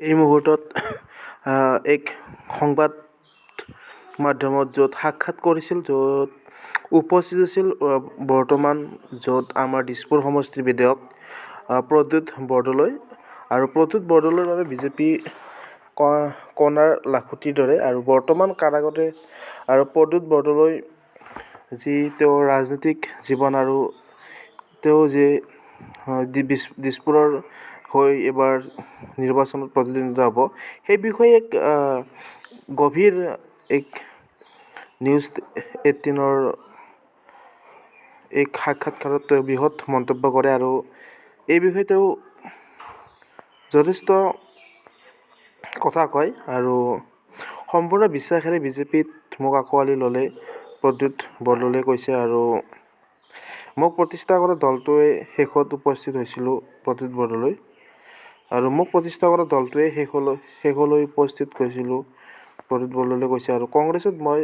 এই মুহূৰ্তত এক সংবাদ মাধ্যমত য'ত সাক্ষাৎ কৰিছিল, য'ত উপস্থিত আছিল বৰ্তমান য'ত আমাৰ দিছপুৰ সমষ্টিৰ বিধায়ক প্ৰদ্যুৎ বৰদলৈ, আৰু প্ৰদ্যুৎ বৰদলৈৰ বাবে বিজেপি কণাৰ লাখুটিৰ দৰে। আৰু বৰ্তমান কাৰাগতে আৰু প্ৰদ্যুৎ বৰদলৈ যি তেওঁৰ ৰাজনৈতিক জীৱন আৰু তেওঁ যি দিছপুৰৰ হৈ এইবাৰ নিৰ্বাচনত প্ৰতিদ্বন্দ্বিতা হ'ব, সেই বিষয়ে এক গভীৰ এক নিউজ 18ৰ এক সাক্ষাৎকাৰত তেওঁ বৃহৎ মন্তব্য কৰে আৰু এই বিষয়ে তেওঁ যথেষ্ট কথা কয় আৰু সম্পূৰ্ণ বিশ্বাসেৰে বিজেপিত মোক আঁকোৱালি ল'লে প্ৰদ্যুৎ বৰদলৈয়ে কৈছে। আৰু মোক প্ৰতিষ্ঠা কৰা দলটোৱে শেষত উপস্থিত হৈছিলোঁ প্ৰদ্যুৎ বৰদলৈ, আৰু মোক প্ৰতিষ্ঠা কৰা দলটোৱে শেষলৈ উপস্থিত হৈছিলোঁ প্ৰদ্যুৎ বৰদলৈয়ে কৈছে। আৰু কংগ্ৰেছত মই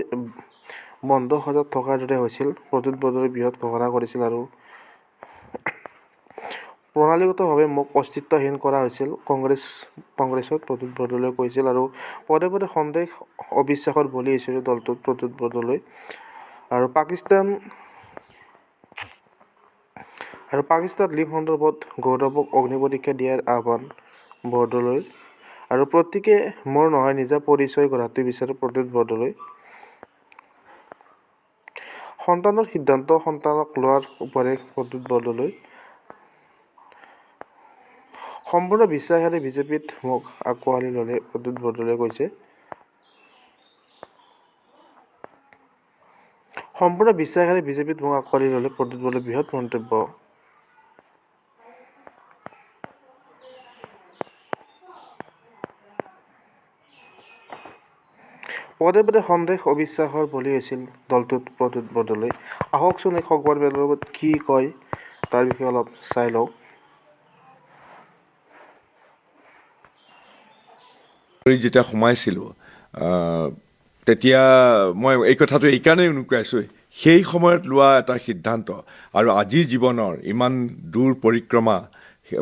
বন্ধ সজাত থকাৰ দৰে হৈছিল, প্ৰদ্যুৎ বৰদলৈয়ে বৃহৎ ঘোষণা কৰিছিল। আৰু প্ৰণালীগতভাৱে মোক অস্তিত্বহীন কৰা হৈছিল কংগ্ৰেছত, প্ৰদ্যুৎ বৰদলৈয়ে কৈছিল। আৰু পদে পদে সন্দেহ অবিশ্বাসৰ বলি হৈছিল দলটোত প্ৰদ্যুৎ বৰদলৈ। আৰু পাকিস্তান লিগ সন্দৰ্ভত গৌৰৱক অগ্নিপৰীক্ষা দিয়াৰ আহ্বান বৰদলৈৰ। আৰু প্ৰত্যেকে মোৰ নহয় নিজা পৰিচয় গঢ়াটো বিচাৰে প্ৰদ্যুৎ বৰদলৈ। সন্তানৰ সিদ্ধান্ত সন্তানক লোৱাৰ উপদেশ প্ৰদ্যুৎ বৰদলৈ। সম্পূৰ্ণ বিশ্বাসেৰে বিজেপিত মোক আঁকোৱালি ল'লে প্ৰদ্যুৎ বৰদলৈয়ে কৈছে। সম্পূৰ্ণ বিশ্বাসেৰে বিজেপিত মোক আঁকোৱালি ল'লে প্ৰদ্যুৎ বৰদলৈয়ে বৃহৎ মন্তব্য। পদে পদে সন্দেহ অবিশ্বাসৰ বলি হৈছিল দলটোত প্ৰদ্যুৎ বৰদলৈ। আহকচোন এই সংবাদমেলৰ লগত কি কয় তাৰ বিষয়ে অলপ চাই লওঁ। যেতিয়া সোমাইছিলোঁ তেতিয়া মই এই কথাটো এইকাৰণেই উনুকাইছোঁ, সেই সময়ত লোৱা এটা সিদ্ধান্ত আৰু আজিৰ জীৱনৰ ইমান দূৰ পৰিক্ৰমা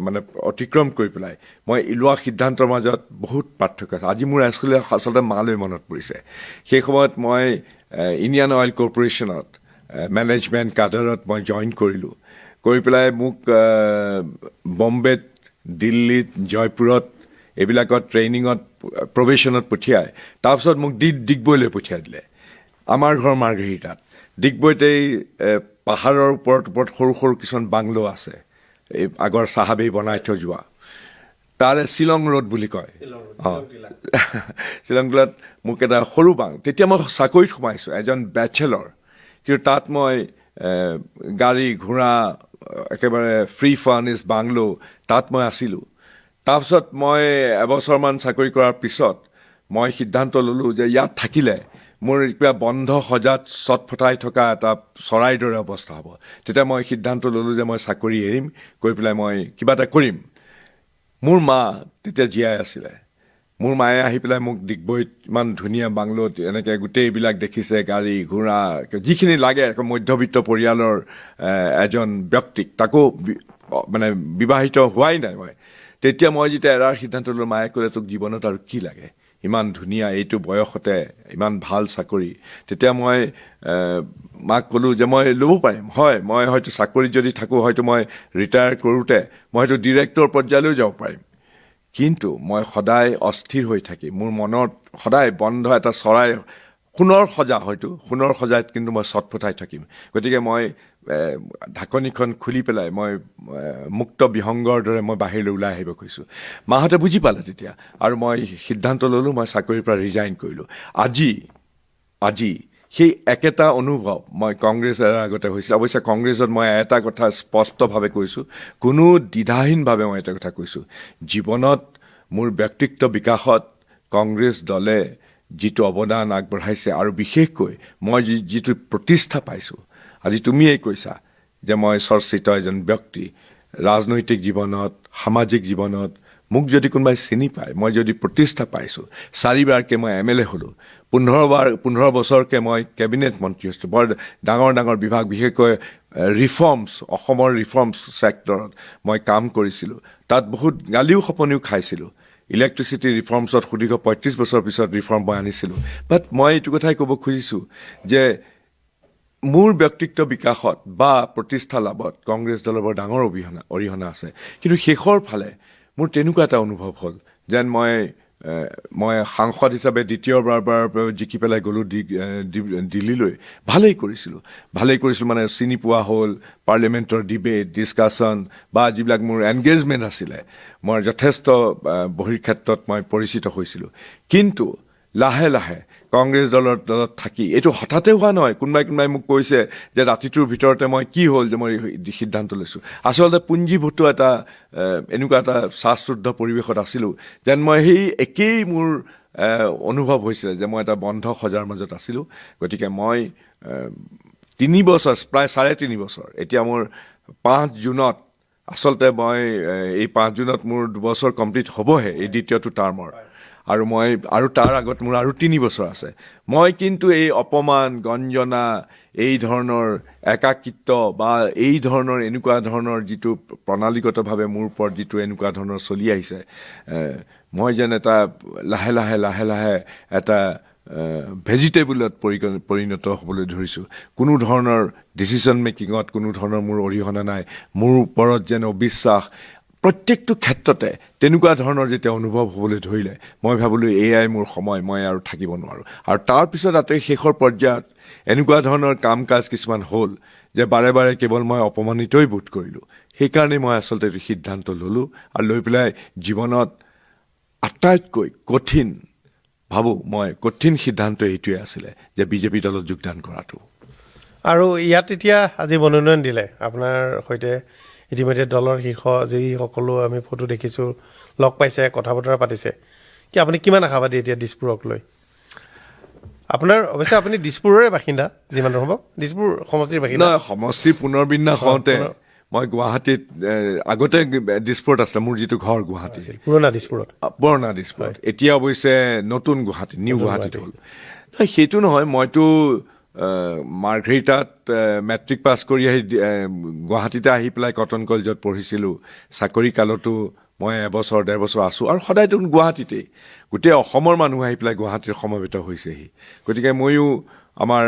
মানে অতিক্ৰম কৰি পেলাই মই লোৱা সিদ্ধান্তৰ মাজত বহুত পাৰ্থক্য আছে। আজি মোৰ আচলতে মালৈ মনত পৰিছে। সেই সময়ত মই ইণ্ডিয়ান অইল কৰ্পৰেশ্যনত মেনেজমেণ্ট কাডাৰত মই জইন কৰিলোঁ। কৰি পেলাই মোক বম্বেত, দিল্লীত, জয়পুৰত এইবিলাকত ট্ৰেইনিঙত প্ৰবেশ্যনত পঠিয়াই তাৰপিছত মোক ডিগবৈলৈ পঠিয়াই দিলে। আমাৰ ঘৰ মাৰ্ঘেৰিটাত। ডিগবৈতেই পাহাৰৰ ওপৰত সৰু সৰু কিছুমান বাংলো আছে, এই আগৰ চাহাবেই বনাই থৈ যোৱা, তাৰে শ্বিলং ৰোড বুলি কয়। শ্বিলং টিলাত মোক এটা সৰু তেতিয়া মই চাকৰিত সোমাইছোঁ এজন বেচেলৰ, কিন্তু তাত মই গাড়ী ঘোঁৰা একেবাৰে ফ্ৰী ফাৰ্নিছ বাংলো তাত মই আছিলোঁ। তাৰপিছত মই এবছৰমান চাকৰি কৰাৰ পিছত মই সিদ্ধান্ত ল'লোঁ যে ইয়াত থাকিলে মোৰ কিবা বন্ধ সজাত চটফটাই থকা এটা চৰাইৰ দৰে অৱস্থা হ'ব। তেতিয়া মই সিদ্ধান্ত ল'লোঁ যে মই চাকৰি এৰিম, কৰি পেলাই মই কিবা এটা কৰিম। মোৰ মা তেতিয়া জীয়াই আছিলে। মোৰ মায়ে আহি পেলাই মোক ডিগবৈত ইমান ধুনীয়া বাংলোত এনেকৈ গোটেইবিলাক দেখিছে, গাড়ী ঘোঁৰা যিখিনি লাগে মধ্যবিত্ত পৰিয়ালৰ এজন ব্যক্তিক, তাকো মানে বিবাহিত হোৱাই নাই মই। তেতিয়া মই যেতিয়া এৰাৰ সিদ্ধান্ত ল'লোঁ, মায়ে ক'লে তোক জীৱনত আৰু কি লাগে, ইমান ধুনীয়া এইটো বয়সতে ইমান ভাল চাকৰি। তেতিয়া মই মাক ক'লোঁ যে মই ল'ব পাৰিম, হয় মই হয়তো চাকৰিত যদি থাকোঁ হয়তো মই ৰিটায়াৰ কৰোঁতে মই হয়তো ডিৰেক্টৰ পৰ্যায়লৈও যাব পাৰিম, কিন্তু মই সদায় অস্থিৰ হৈ থাকি মোৰ মনত সদায় বন্ধ এটা চৰাই সোণৰ সজাত কিন্তু মই চটফটাই থাকিম। গতিকে মই ঢাকনিখন খুলি পেলাই মই মুক্ত বিহংগৰ দৰে মই বাহিৰলৈ ওলাই আহিব খুজিছোঁ। মাহঁতে বুজি পালে তেতিয়া, আৰু মই সিদ্ধান্ত ল'লোঁ মই চাকৰিৰ পৰা ৰিজাইন কৰিলোঁ। আজি সেই একেটা অনুভৱ মই কংগ্ৰেছ এৰাৰ আগতে হৈছিল। অৱশ্যে কংগ্ৰেছত মই এটা কথা স্পষ্টভাৱে কৈছোঁ, কোনো দ্বিধাহীনভাৱে মই এটা কথা কৈছোঁ, জীৱনত মোৰ ব্যক্তিত্ব বিকাশত কংগ্ৰেছ দলে যিটো অৱদান আগবঢ়াইছে আৰু বিশেষকৈ মই যিটো প্ৰতিষ্ঠা পাইছোঁ, আজি তুমিয়েই কৈছা যে মই চৰ্চিত এজন ব্যক্তি ৰাজনৈতিক জীৱনত, সামাজিক জীৱনত। মোক যদি কোনোবাই চিনি পায়, মই যদি প্ৰতিষ্ঠা পাইছোঁ, 4বাৰকৈ মই MLA হ'লোঁ, 15 বছৰকৈ মই কেবিনেট মন্ত্ৰী হৈছোঁ, বৰ ডাঙৰ ডাঙৰ বিভাগ, বিশেষকৈ অসমৰ ৰিফৰ্মছ ছেক্টৰত মই কাম কৰিছিলোঁ, তাত বহুত গালিও সপনিও খাইছিলোঁ, ইলেক্ট্ৰিচিটি ৰিফৰ্মছত সুদীৰ্ঘ ৩৫ বছৰৰ পিছত ৰিফৰ্ম মই আনিছিলোঁ বাট মই এইটো কথাই ক'ব খুজিছোঁ যে মোৰ ব্যক্তিত্ব বিকাশত বা প্ৰতিষ্ঠা লাভত কংগ্ৰেছ দলৰ বৰ ডাঙৰ অৰিহণা আছে কিন্তু শেষৰ ফালে মোৰ তেনেকুৱা এটা অনুভৱ হ'ল যেন মই সাংসদ হিচাপে দ্বিতীয়বাৰ জিকি পেলাই গ'লোঁ দিল্লীলৈ ভালেই কৰিছিলোঁ মানে চিনি পোৱা হ'ল পাৰ্লিয়ামেণ্টৰ ডিবেট ডিছকাশ্যন বা যিবিলাক মোৰ এনগেজমেণ্ট আছিলে মই যথেষ্ট বহিৰ্ক্ষেত্ৰত মই পৰিচিত হৈছিলোঁ কিন্তু লাহে লাহে কংগ্ৰেছ দলত থাকি এইটো হঠাতে হোৱা নহয় কোনোবাই মোক কৈছে যে ৰাতিটোৰ ভিতৰতে মই কি হ'ল যে মই সিদ্ধান্ত লৈছোঁ আচলতে পুঞ্জীভূত এটা এনেকুৱা এটা শ্বাসৰুদ্ধ পৰিৱেশত আছিলোঁ যেন মই সেই একেই মোৰ অনুভৱ হৈছিলে যে মই এটা বন্ধ সজাৰ মাজত আছিলোঁ গতিকে মই 3 বছৰ প্ৰায় 3.5 বছৰ এতিয়া মোৰ 5 জুনত আচলতে মই এই 5 জুনত মোৰ 2 বছৰ কমপ্লিট হ'বহে এই দ্বিতীয়টো টাৰ্মৰ আৰু তাৰ আগত মোৰ আৰু 3 বছৰ আছে মই কিন্তু এই অপমান গঞ্জনা এই ধৰণৰ একাকিত্ব বা এই ধৰণৰ এনেকুৱা ধৰণৰ যিটো প্ৰণালীগতভাৱে মোৰ ওপৰত যিটো এনেকুৱা ধৰণৰ চলি আহিছে মই যেন এটা লাহে লাহে এটা ভেজিটেবলত পৰিণত হ'বলৈ ধৰিছোঁ কোনো ধৰণৰ ডিচিশ্যন মেকিঙত কোনো ধৰণৰ মোৰ অৰিহণা নাই মোৰ ওপৰত যেন অবিশ্বাস প্ৰত্যেকটো ক্ষেত্ৰতে তেনেকুৱা ধৰণৰ যেতিয়া অনুভৱ হ'বলৈ ধৰিলে মই ভাবিলোঁ এয়াই মোৰ সময় মই আৰু থাকিব নোৱাৰোঁ আৰু তাৰপিছত শেষৰ পৰ্যায়ত এনেকুৱা ধৰণৰ কাম কাজ কিছুমান হ'ল যে বাৰে কেৱল মই অপমানিতই বোধ কৰিলোঁ সেইকাৰণে মই আচলতে এইটো সিদ্ধান্ত ল'লোঁ আৰু লৈ পেলাই জীৱনত আটাইতকৈ কঠিন সিদ্ধান্ত এইটোৱে আছিলে যে বিজেপি দলত যোগদান কৰাটো আৰু ইয়াত এতিয়া আজি মনোনয়ন দিলে আপোনাৰ সৈতে ইতিমধ্যে দলৰ শীৰ্ষ যিসকলো আমি ফটো দেখিছোঁ লগ পাইছে কথা বতৰা পাতিছে কি আপুনি কিমান আশাবাদী এতিয়া দিছপুৰক লৈ আপোনাৰ অৱশ্যে আপুনি দিছপুৰৰে বাসিন্দা যিমান সম্ভৱ দিছপুৰ সমষ্টিৰ বাসিন্দা সমষ্টি পুনৰ বিন্যাস হওঁতে মই গুৱাহাটীত আগতে দিছপুৰত আছিলে মোৰ যিটো ঘৰ গুৱাহাটী পুৰণা দিছপুৰত এতিয়া অৱশ্যে নতুন গুৱাহাটী নিউ গুৱাহাটীত হ'ল সেইটো নহয় মইতো মাৰ্ঘেৰিটাত মেট্ৰিক পাছ কৰি আহি গুৱাহাটীতে আহি পেলাই কটন কলেজত পঢ়িছিলোঁ চাকৰি কালতো মই 1-1.5 বছৰ আছোঁ আৰু সদায়তো গুৱাহাটীতেই গোটেই অসমৰ মানুহ আহি পেলাই গুৱাহাটীত সমবেত হৈছেহি গতিকে ময়ো আমাৰ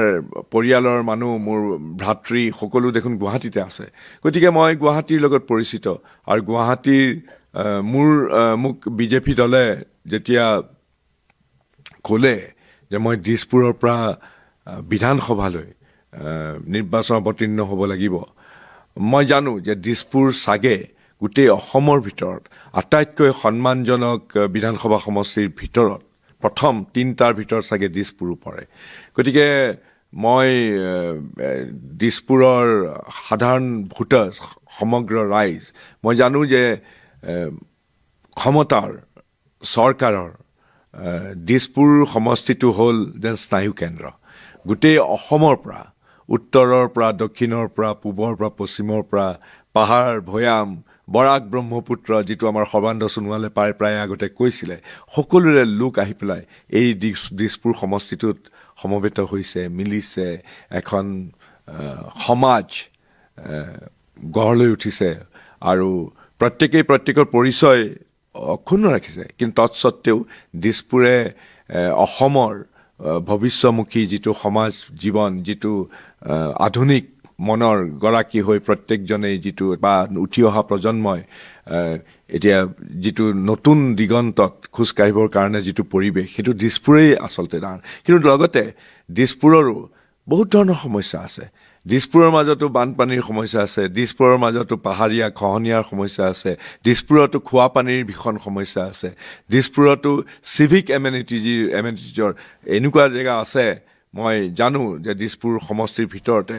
পৰিয়ালৰ মানুহ মোৰ ভাতৃ সকলো দেখোন গুৱাহাটীতে আছে গতিকে মই গুৱাহাটীৰ লগত পৰিচিত আৰু গুৱাহাটীৰ মোক বিজেপি দলে যেতিয়া ক'লে যে মই দিছপুৰৰ পৰা বিধানসভালৈ নিৰ্বাচন অৱতীৰ্ণ হ'ব লাগিব মই জানো যে দিছপুৰ চাগে গোটেই অসমৰ ভিতৰত আটাইতকৈ সন্মানজনক বিধানসভা সমষ্টিৰ ভিতৰত প্ৰথম 3টাৰ ভিতৰত চাগে দিছপুৰো পৰে গতিকে মই দিছপুৰৰ সাধাৰণ ভোটাৰ সমগ্ৰ ৰাইজ মই জানো যে ক্ষমতাৰ চৰকাৰৰ দিছপুৰ সমষ্টিটো হ'ল যেন স্নায়ু কেন্দ্ৰ গোটেই অসমৰ পৰা উত্তৰৰ পৰা দক্ষিণৰ পৰা পূবৰ পৰা পশ্চিমৰ পৰা পাহাৰ ভৈয়াম বৰাক ব্ৰহ্মপুত্ৰ যিটো আমাৰ সৰ্বানন্দ সোণোৱালে প্ৰায় আগতে কৈছিলে সকলোৰে লোক আহি পেলাই এই দিছপুৰ সমষ্টিটোত সমবেত হৈছে মিলিছে এখন সমাজ গঢ় লৈ উঠিছে আৰু প্ৰত্যেকৰ পৰিচয় অক্ষুণ্ণ ৰাখিছে কিন্তু তৎসত্ত্বেও দিছপুৰে অসমৰ ভৱিষ্যমুখী যিটো সমাজ জীৱন যিটো আধুনিক মনৰ গৰাকী হৈ প্ৰত্যেকজনেই যিটো বা উঠি অহা প্ৰজন্মই এতিয়া যিটো নতুন দিগন্তত খোজকাঢ়িবৰ কাৰণে যিটো পৰিৱেশ সেইটো দিছপুৰেই আচলতে ডাঙৰ কিন্তু লগতে দিছপুৰৰো বহুত ধৰণৰ সমস্যা আছে দিছপুৰৰ মাজতো বানপানীৰ সমস্যা আছে দিছপুৰৰ মাজতো পাহাৰীয়া খহনীয়াৰ সমস্যা আছে দিছপুৰতো খোৱা পানীৰ ভীষণ সমস্যা আছে দিছপুৰতো চিভিক এমেনিটিজৰ এনেকুৱা জেগা আছে মই জানো যে দিছপুৰ সমষ্টিৰ ভিতৰতে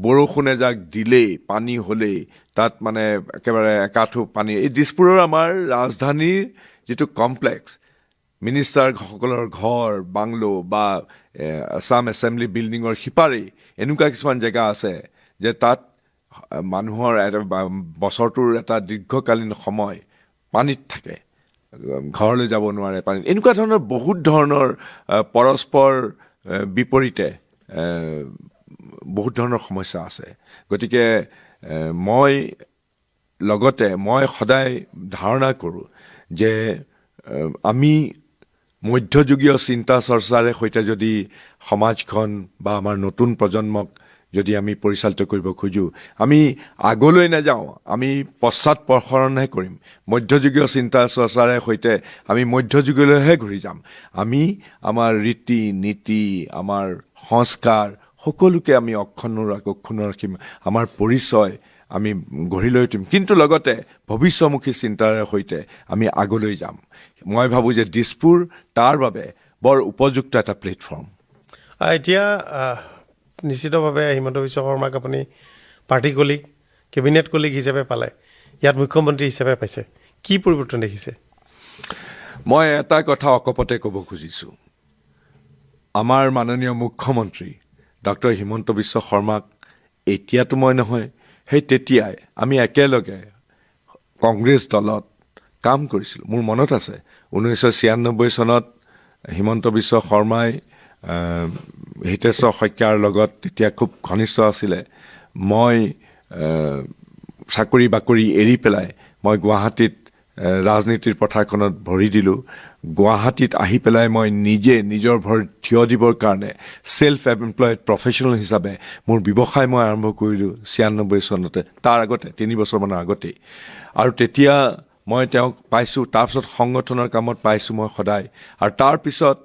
বৰষুণ এজাক দিলেই পানী হ'লেই তাত মানে একেবাৰে একাঠো পানী এই দিছপুৰৰ আমাৰ ৰাজধানীৰ যিটো কমপ্লেক্স মিনিষ্টাৰসকলৰ ঘৰ বাংলো বা আছাম এছেম্বলি বিল্ডিঙৰ সিপাৰেই এনেকুৱা কিছুমান জেগা আছে যে তাত মানুহৰ বছৰটোৰ এটা দীৰ্ঘকালীন সময় পানীত থাকে ঘৰলৈ যাব নোৱাৰে পানীত এনেকুৱা ধৰণৰ বহুত ধৰণৰ পৰস্পৰ বিপৰীতে বহুত ধৰণৰ সমস্যা আছে গতিকে মই সদায় ধাৰণা কৰোঁ যে আমি মধ্যযুগীয় চিন্তা চৰ্চাৰে সৈতে যদি সমাজখন বা আমাৰ নতুন প্ৰজন্মক যদি আমি পৰিচালিত কৰিব খোজোঁ, আমি আগলৈ নাযাওঁ, আমি পশ্চাদপসৰণহে কৰিম। মধ্যযুগীয় চিন্তা চৰ্চাৰে সৈতে আমি মধ্যযুগলৈহে ঘূৰি যাম। আমি আমাৰ ৰীতি নীতি, আমাৰ সংস্কাৰ সকলোকে আমি অক্ষুণ্ণ ৰাখিম, আমাৰ পৰিচয় আমি গঢ়ি লৈ উঠিম, কিন্তু লগতে ভৱিষ্যমুখী চিন্তাৰে সৈতে আমি আগলৈ যাম। মই ভাবোঁ যে দিছপুৰ তাৰ বাবে বৰ উপযুক্ত এটা প্লেটফৰ্ম। এতিয়া নিশ্চিতভাৱে হিমন্ত বিশ্ব শৰ্মাক আপুনি পাৰ্টি কলিগ, কেবিনেট কলিগ হিচাপে পালে, ইয়াত মুখ্যমন্ত্ৰী হিচাপে পাইছে, কি পৰিৱৰ্তন দেখিছে? মই এটা কথা অকপতে ক'ব খুজিছোঁ, আমাৰ মাননীয় মুখ্যমন্ত্ৰী ডক্টৰ হিমন্ত বিশ্ব শৰ্মাক এতিয়াতো মই নহয়, সেই তেতিয়াই আমি একেলগে কংগ্ৰেছ দলত কাম কৰিছিলোঁ। মোৰ মনত আছে 1996 চনত হিমন্ত বিশ্ব শৰ্মাই হিতেশ্বৰ শইকীয়াৰ লগত তেতিয়া খুব ঘনিষ্ঠ আছিলে। মই চাকৰি বাকৰি এৰি পেলাই মই গুৱাহাটীত ৰাজনীতিৰ পথাৰখনত ভৰি দিলোঁ। গুৱাহাটীত আহি পেলাই মই নিজে নিজৰ ভৰিত থিয় দিবৰ কাৰণে ছেল্ফ এমপ্লয়েড প্ৰফেশ্যনেল হিচাপে মোৰ ব্যৱসায় মই আৰম্ভ কৰিলোঁ 96 চনতে, তাৰ আগতে 3 বছৰমানৰ আগতেই। আৰু তেতিয়া মই তেওঁক পাইছোঁ, তাৰপিছত সংগঠনৰ কামত পাইছোঁ মই সদায়। আৰু তাৰপিছত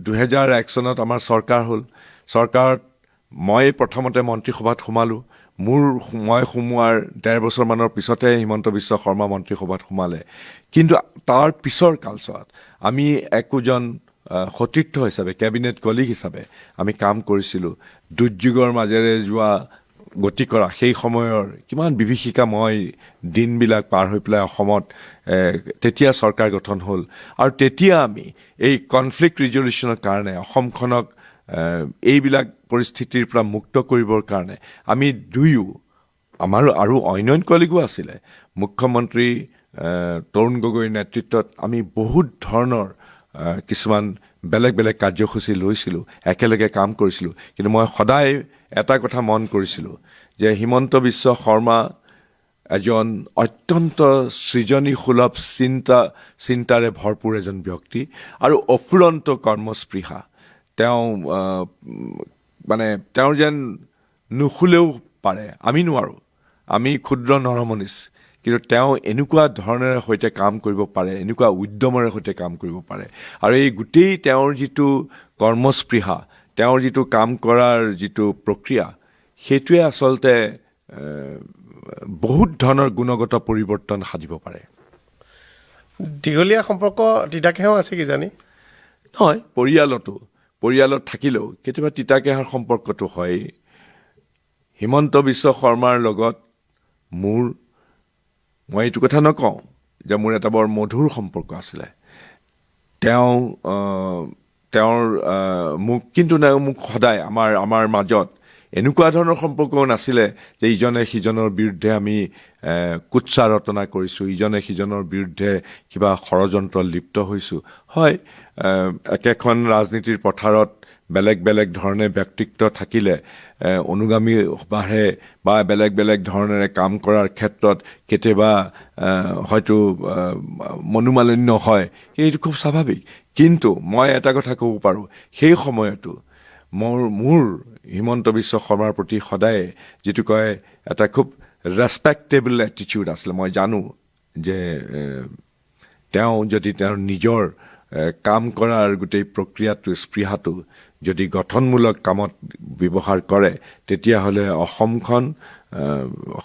2001 চনত আমাৰ চৰকাৰ হ'ল। চৰকাৰত মই প্ৰথমতে মন্ত্ৰীসভাত সোমালোঁ। মই সোমোৱাৰ 1.5 বছৰমানৰ পিছতে হিমন্ত বিশ্ব শৰ্মা মন্ত্ৰীসভাত সোমালে। কিন্তু তাৰ পিছৰ কালছোৱাত আমি একোজন সতীৰ্থ হিচাপে, কেবিনেট কলিগ হিচাপে আমি কাম কৰিছিলোঁ। দুৰ্যোগৰ মাজেৰে যোৱা গতি কৰা সেই সময়ৰ কিমান বিভীষিকাময় দিনবিলাক পাৰ হৈ পেলাই অসমত তেতিয়া চৰকাৰ গঠন হ'ল। আৰু তেতিয়া আমি এই কনফ্লিক্ট ৰিজলিউশ্যনৰ কাৰণে অসমখনক এইবিলাক পৰিস্থিতিৰ পৰা মুক্ত কৰিবৰ কাৰণে আমি দুয়ো, আমাৰ আৰু অন্য কলিগো আছিলে, মুখ্যমন্ত্ৰী তৰুণ গগৈৰ নেতৃত্বত আমি বহুত ধৰণৰ কিছুমান বেলেগ বেলেগ কাৰ্যসূচী লৈছিলোঁ, একেলগে কাম কৰিছিলোঁ। কিন্তু মই সদায় এটা কথা মন কৰিছিলোঁ যে হিমন্ত বিশ্ব শৰ্মা এজন অত্যন্ত সৃজনীসুলভ চিন্তাৰে ভৰপূৰ এজন ব্যক্তি আৰু অফুৰন্ত কৰ্মস্পৃহা। তেওঁৰ যেন নুশুলেও পাৰে, আমি নোৱাৰোঁ, আমি ক্ষুদ্ৰ নৰমনিচ, কিন্তু তেওঁ এনেকুৱা ধৰণেৰে সৈতে কাম কৰিব পাৰে, এনেকুৱা উদ্যমৰে সৈতে কাম কৰিব পাৰে। আৰু এই গোটেই তেওঁৰ যিটো কৰ্মস্পৃহা, তেওঁৰ যিটো কাম কৰাৰ যিটো প্ৰক্ৰিয়া, সেইটোৱে আচলতে বহুত ধৰণৰ গুণগত পৰিৱৰ্তন সাধিব পাৰে। দীঘলীয়া সম্পৰ্ক তিতাকেহাও আছে কিজানি? নহয়, পৰিয়ালত থাকিলেও কেতিয়াবা তিতাকেহাৰ সম্পৰ্কটো হয়। হিমন্ত বিশ্ব শৰ্মাৰ লগত মই এইটো কথা নকওঁ যে মোৰ এটা বৰ মধুৰ সম্পৰ্ক আছিলে। তেওঁৰ কিন্তু মোক সদায় আমাৰ মাজত এনেকুৱা ধৰণৰ সম্পৰ্কও নাছিলে যে ইজনে সিজনৰ বিৰুদ্ধে আমি কুৎসা ৰটনা কৰিছোঁ, ইজনে সিজনৰ বিৰুদ্ধে কিবা ষড়যন্ত্ৰত লিপ্ত হৈছোঁ। হয়, একেখন ৰাজনীতিৰ পথাৰত বেলেগ বেলেগ ধৰণে ব্যক্তিত্ব থাকিলে অনুগামী বাঢ়ে বা বেলেগ বেলেগ ধৰণেৰে কাম কৰাৰ ক্ষেত্ৰত কেতিয়াবা হয়তো মনোমালিন্য হয়, এইটো খুব স্বাভাৱিক। কিন্তু মই এটা কথা ক'ব পাৰোঁ, সেই সময়তো মোৰ হিমন্ত বিশ্ব শৰ্মাৰ প্ৰতি সদায় যিটো কয় এটা খুব ৰেচপেক্টেবল এটিটিউড আছিলে। মই জানো যে তেওঁ যদি তেওঁৰ নিজৰ কাম কৰাৰ গোটেই প্ৰক্ৰিয়াটো, স্পৃহাটো যদি গঠনমূলক কামত ব্যৱহাৰ কৰে, তেতিয়াহ'লে অসমখন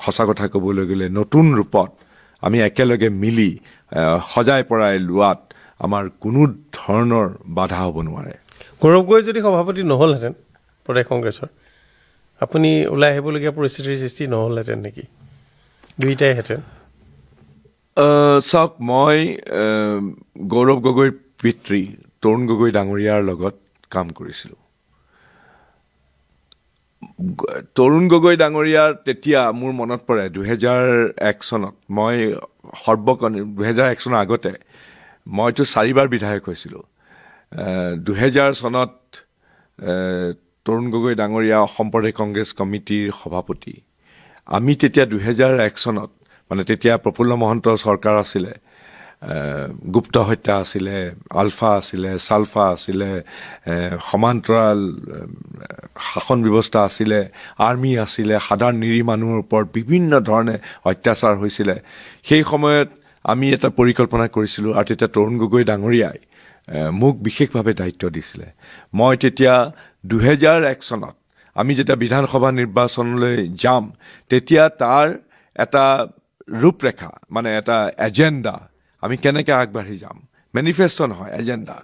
সঁচা কথা ক'বলৈ গ'লে নতুন ৰূপত আমি একেলগে মিলি সজাই পৰাই লোৱাত আমাৰ কোনো ধৰণৰ বাধা হ'ব নোৱাৰে। গৌৰৱ গগৈ যদি সভাপতি নহ'লহেঁতেন প্ৰদেশ কংগ্ৰেছৰ, আপুনি ওলাই আহিবলগীয়া পৰিস্থিতিৰ সৃষ্টি নহ'লহেঁতেন নেকি? দুইটাইহেঁতেন? চাওক, মই গৌৰৱ গগৈৰ পিতৃ তৰুণ গগৈ ডাঙৰীয়াৰ লগত কাম কৰিছিলোঁ। তৰুণ গগৈ ডাঙৰীয়াৰ তেতিয়া মোৰ মনত পৰে 2001 চনত, মই 2001 চনৰ আগতে মইতো 4বাৰ বিধায়ক হৈছিলোঁ। 2000 চনত তৰুণ গগৈ ডাঙৰীয়া অসম প্ৰদেশ কংগ্ৰেছ কমিটিৰ সভাপতি। আমি তেতিয়া 2001 চনত, মানে তেতিয়া প্ৰফুল্ল মহন্তৰ চৰকাৰ আছিলে, গুপ্ত হত্যা আছিলে, আলফা আছিলে, চালফা আছিলে, সমান্তৰাল শাসন ব্যৱস্থা আছিলে, আৰ্মি আছিলে, সাধাৰণ নিৰীহ মানুহৰ ওপৰত বিভিন্ন ধৰণে অত্যাচাৰ হৈছিলে। সেই সময়ত আমি এটা পৰিকল্পনা কৰিছিলোঁ আৰু তেতিয়া তৰুণ গগৈ ডাঙৰীয়াই মোক বিশেষভাৱে দায়িত্ব দিছিলে। মই তেতিয়া 2001 চনত আমি যেতিয়া বিধানসভা নিৰ্বাচনলৈ যাম, তেতিয়া তাৰ এটা ৰূপৰেখা, মানে এটা এজেণ্ডা, আমি কেনেকৈ আগবাঢ়ি যাম, মেনিফেষ্টো নহয়, এজেণ্ডা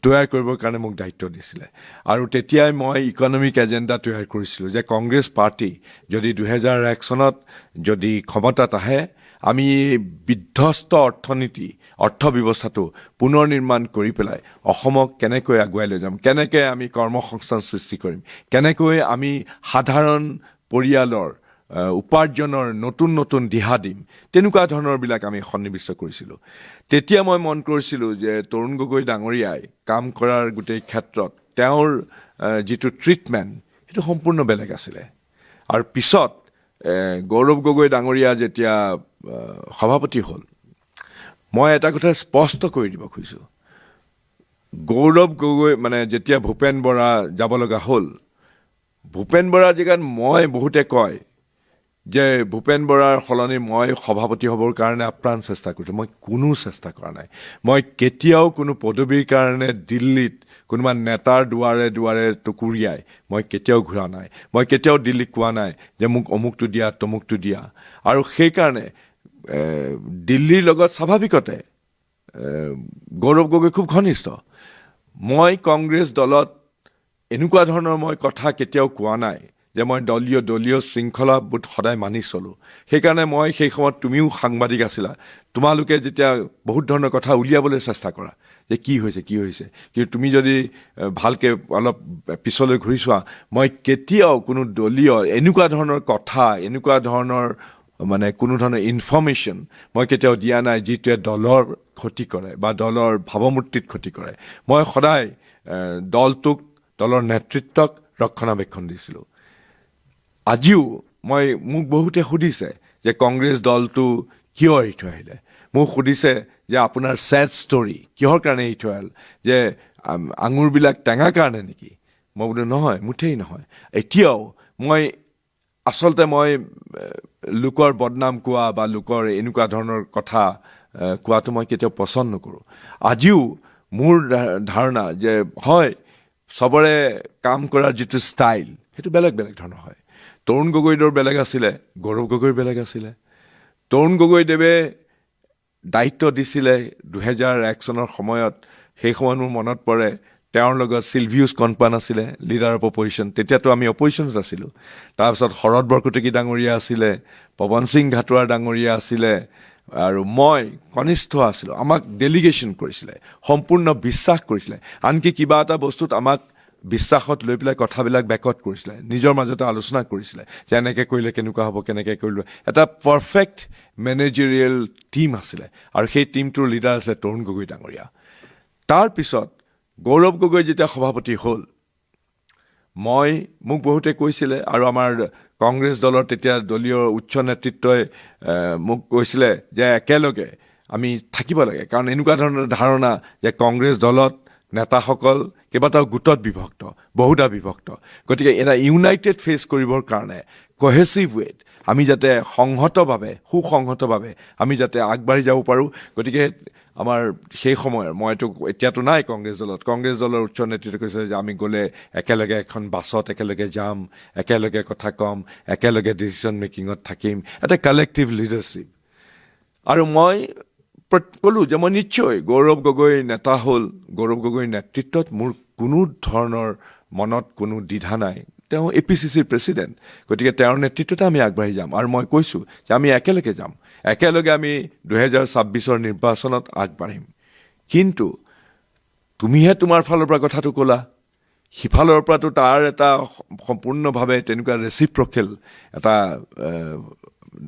তৈয়াৰ কৰিবৰ কাৰণে মোক দায়িত্ব দিছিলে। আৰু তেতিয়াই মই ইকনমিক এজেণ্ডা তৈয়াৰ কৰিছিলোঁ যে কংগ্ৰেছ পাৰ্টি যদি 2001 চনত যদি ক্ষমতাত আহে, আমি বিধ্বস্ত অৰ্থব্যৱস্থাটো পুনৰ নিৰ্মাণ কৰি পেলাই অসমক কেনেকৈ আগুৱাই লৈ যাম, কেনেকৈ আমি কৰ্মসংস্থান সৃষ্টি কৰিম, কেনেকৈ আমি সাধাৰণ পৰিয়ালৰ উপাৰ্জনৰ নতুন নতুন দিহা দিম, তেনেকুৱা ধৰণৰবিলাক আমি সন্নিৱিষ্ট কৰিছিলোঁ। তেতিয়া মই মন কৰিছিলোঁ যে তৰুণ গগৈ ডাঙৰীয়াই কাম কৰাৰ গোটেই ক্ষেত্ৰত তেওঁৰ যিটো ট্ৰিটমেণ্ট সেইটো সম্পূৰ্ণ বেলেগ আছিলে। আৰু পিছত গৌৰৱ গগৈ ডাঙৰীয়া যেতিয়া সভাপতি হ'ল, মই এটা কথা স্পষ্ট কৰি দিব খুজিছোঁ, গৌৰৱ গগৈ মানে যেতিয়া ভূপেন বৰা যাব লগা হ'ল, ভূপেন বৰাৰ জেগাত মই বহুতে কয় যে ভূপেন বৰাৰ সলনি মই সভাপতি হ'বৰ কাৰণে আপ্ৰাণ চেষ্টা কৰিছোঁ। মই কোনো চেষ্টা কৰা নাই। মই কেতিয়াও কোনো পদবীৰ কাৰণে দিল্লীত কোনোবা নেতাৰ দুৱাৰে দুৱাৰে টুকুৰিয়াই মই কেতিয়াও ঘূৰা নাই। মই কেতিয়াও দিল্লীক কোৱা নাই যে মোক অমুকটো দিয়া, তমুকটো দিয়া। আৰু সেইকাৰণে দিল্লীৰ লগত স্বাভাৱিকতে গৌৰৱ গগৈ খুব ঘনিষ্ঠ। মই কংগ্ৰেছ দলত এনেকুৱা ধৰণৰ মই কথা কেতিয়াও কোৱা নাই যে মই দলীয় শৃংখলাবোধ সদায় মানি চলোঁ। সেইকাৰণে মই সেই সময়ত, তুমিও সাংবাদিক আছিলা, তোমালোকে যেতিয়া বহুত ধৰণৰ কথা উলিয়াবলৈ চেষ্টা কৰা যে কি হৈছে, কিন্তু তুমি যদি ভালকৈ অলপ পিছলৈ ঘূৰি চোৱা, মই কেতিয়াও কোনো দলীয় এনেকুৱা ধৰণৰ কথা, এনেকুৱা ধৰণৰ মানে কোনো ধৰণৰ ইনফৰ্মেশ্যন মই কেতিয়াও দিয়া নাই যিটোৱে দলৰ ক্ষতি কৰে বা দলৰ ভাৱমূৰ্তিত ক্ষতি কৰে। মই সদায় দলটোক, দলৰ নেতৃত্বক ৰক্ষণাবেক্ষণ দিছিলোঁ। আজিও মোক বহুতে সুধিছে যে কংগ্ৰেছ দলটো কিয় এৰি থৈ আহিলে, মোক সুধিছে যে আপোনাৰ ছেড ষ্টৰী কিহৰ কাৰণে এৰি থৈ আহিল, যে আঙুৰবিলাক টেঙা কাৰণে নেকি? মই বোলো নহয়, মুঠেই নহয়। এতিয়াও আচলতে মই লোকৰ বদনাম কোৱা বা লোকৰ এনেকুৱা ধৰণৰ কথা কোৱাটো মই কেতিয়াও পচন্দ নকৰোঁ। আজিও মোৰ ধাৰণা যে হয়, চবৰে কাম কৰাৰ যিটো ষ্টাইল সেইটো বেলেগ বেলেগ ধৰণৰ হয়। তৰুণ গগৈদেৱৰ বেলেগ আছিলে, গৌৰৱ গগৈৰ বেলেগ আছিলে। তৰুণ গগৈদেৱে দায়িত্ব দিছিলে 2001 চনৰ সময়ত। সেই সময়ত মোৰ মনত পৰে, তেওঁৰ লগত চিলভিউছ কনপান আছিলে, লিডাৰ অফ অপজিশ্যন। তেতিয়াতো আমি অপজিশ্যনত আছিলোঁ। তাৰপিছত শৰৎ বৰকটকী ডাঙৰীয়া আছিলে, পৱন সিং ঘাটোৱাৰ ডাঙৰীয়া আছিলে, আৰু মই কনিষ্ঠ আছিলোঁ। আমাক ডেলিগেশ্যন কৰিছিলে, সম্পূৰ্ণ বিশ্বাস কৰিছিলে। আনকি কিবা এটা বস্তুত আমাক বিশ্বাসত লৈ পেলাই কথাবিলাক বেকত কৰিছিলে, নিজৰ মাজতে আলোচনা কৰিছিলে যে এনেকৈ কৰিলে কেনেকুৱা হ'ব, কেনেকৈ কৰিলে। এটা পাৰফেক্ট মেনেজেৰিয়েল টীম আছিলে, আৰু সেই টীমটোৰ লিডাৰ আছিলে তৰুণ গগৈ ডাঙৰীয়া। তাৰপিছত গৌৰৱ গগৈ যেতিয়া সভাপতি হ'ল, মোক বহুতে কৈছিলে, আৰু আমাৰ কংগ্ৰেছ দলৰ তেতিয়া দলীয় উচ্চ নেতৃত্বই মোক কৈছিলে যে একেলগে আমি থাকিব লাগে, কাৰণ এনেকুৱা ধৰণৰ ধাৰণা যে কংগ্ৰেছ দলত নেতাসকল কেইবাটাও গোটত বিভক্ত, বহুধা বিভক্ত। গতিকে এটা ইউনাইটেড ফেচ কৰিবৰ কাৰণে কহেচিভ ৱেত আমি যাতে সুসংহতভাৱে আমি যাতে আগবাঢ়ি যাব পাৰোঁ। গতিকে আমাৰ সেই সময়ৰ, মইতো এতিয়াতো নাই কংগ্ৰেছ দলৰ উচ্চ নেতৃত্বই কৈছে যে আমি গ'লে একেলগে এখন বাছত একেলগে যাম, একেলগে কথা ক'ম, একেলগে ডিচিশ্যন মেকিঙত থাকিম, এটা কালেক্টিভ লিডাৰশ্বিপ। আৰু মই ক'লোঁ যে মই নিশ্চয় গৌৰৱ গগৈ নেতা হ'ল, গৌৰৱ গগৈৰ নেতৃত্বত মোৰ কোনো ধৰণৰ মনত কোনো দ্বিধা নাই। তেওঁ APCCৰ প্ৰেছিডেণ্ট, গতিকে তেওঁৰ নেতৃত্বতে আমি আগবাঢ়ি যাম। আৰু মই কৈছোঁ যে আমি একেলগে যাম, একেলগে আমি 2026 নিৰ্বাচনত আগবাঢ়িম। কিন্তু তুমিহে তোমাৰ ফালৰ পৰা কথাটো ক'লা, সিফালৰ পৰাতো তাৰ এটা সম্পূৰ্ণভাৱে তেনেকুৱা ৰেচিপ্ৰকেল এটা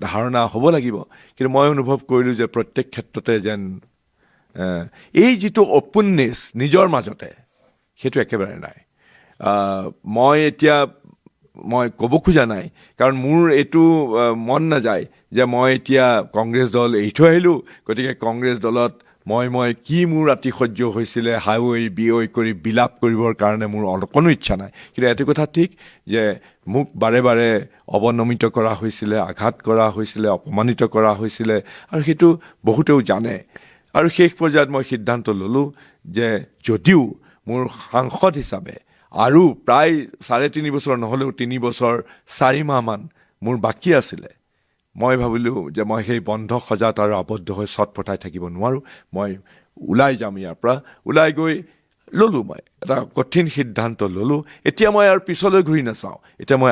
ধাৰণা হ'ব লাগিব। কিন্তু মই অনুভৱ কৰিলোঁ যে প্ৰত্যেক ক্ষেত্ৰতে যেন এই যিটো অপেননেছ নিজৰ মাজতে, সেইটো একেবাৰে নাই। মই ক'ব খোজা নাই, কাৰণ মোৰ এইটো মন নাযায় যে মই এতিয়া কংগ্ৰেছ দল এৰি থৈ আহিলোঁ, গতিকে কংগ্ৰেছ দলত মই কি মোৰ ৰাতি সহ্য হৈছিলে হাই বিয়ৈ কৰি বিলাপ কৰিবৰ কাৰণে মোৰ অকণো ইচ্ছা নাই। কিন্তু এইটো কথা ঠিক যে মোক বাৰে বাৰে অৱনমিত কৰা হৈছিলে, আঘাত কৰা হৈছিলে, অপমানিত কৰা হৈছিলে, আৰু সেইটো বহুতেও জানে। আৰু শেষ পৰ্যায়ত মই সিদ্ধান্ত ল'লোঁ যে যদিও মোৰ সাংসদ হিচাপে আৰু প্ৰায় 3.5 বছৰ নহ'লেও 3 বছৰ 4 মাহমান মোৰ বাকী আছিলে, মই ভাবিলোঁ যে মই সেই বন্ধ সজাত আৰু আবদ্ধ হৈ চটফটাই থাকিব নোৱাৰোঁ। মই ওলাই যাম ইয়াৰ পৰা। ওলাই গৈ ল'লোঁ মই এটা কঠিন সিদ্ধান্ত ল'লোঁ। এতিয়া মই আৰু পিছলৈ ঘূৰি নাচাওঁ, এতিয়া মই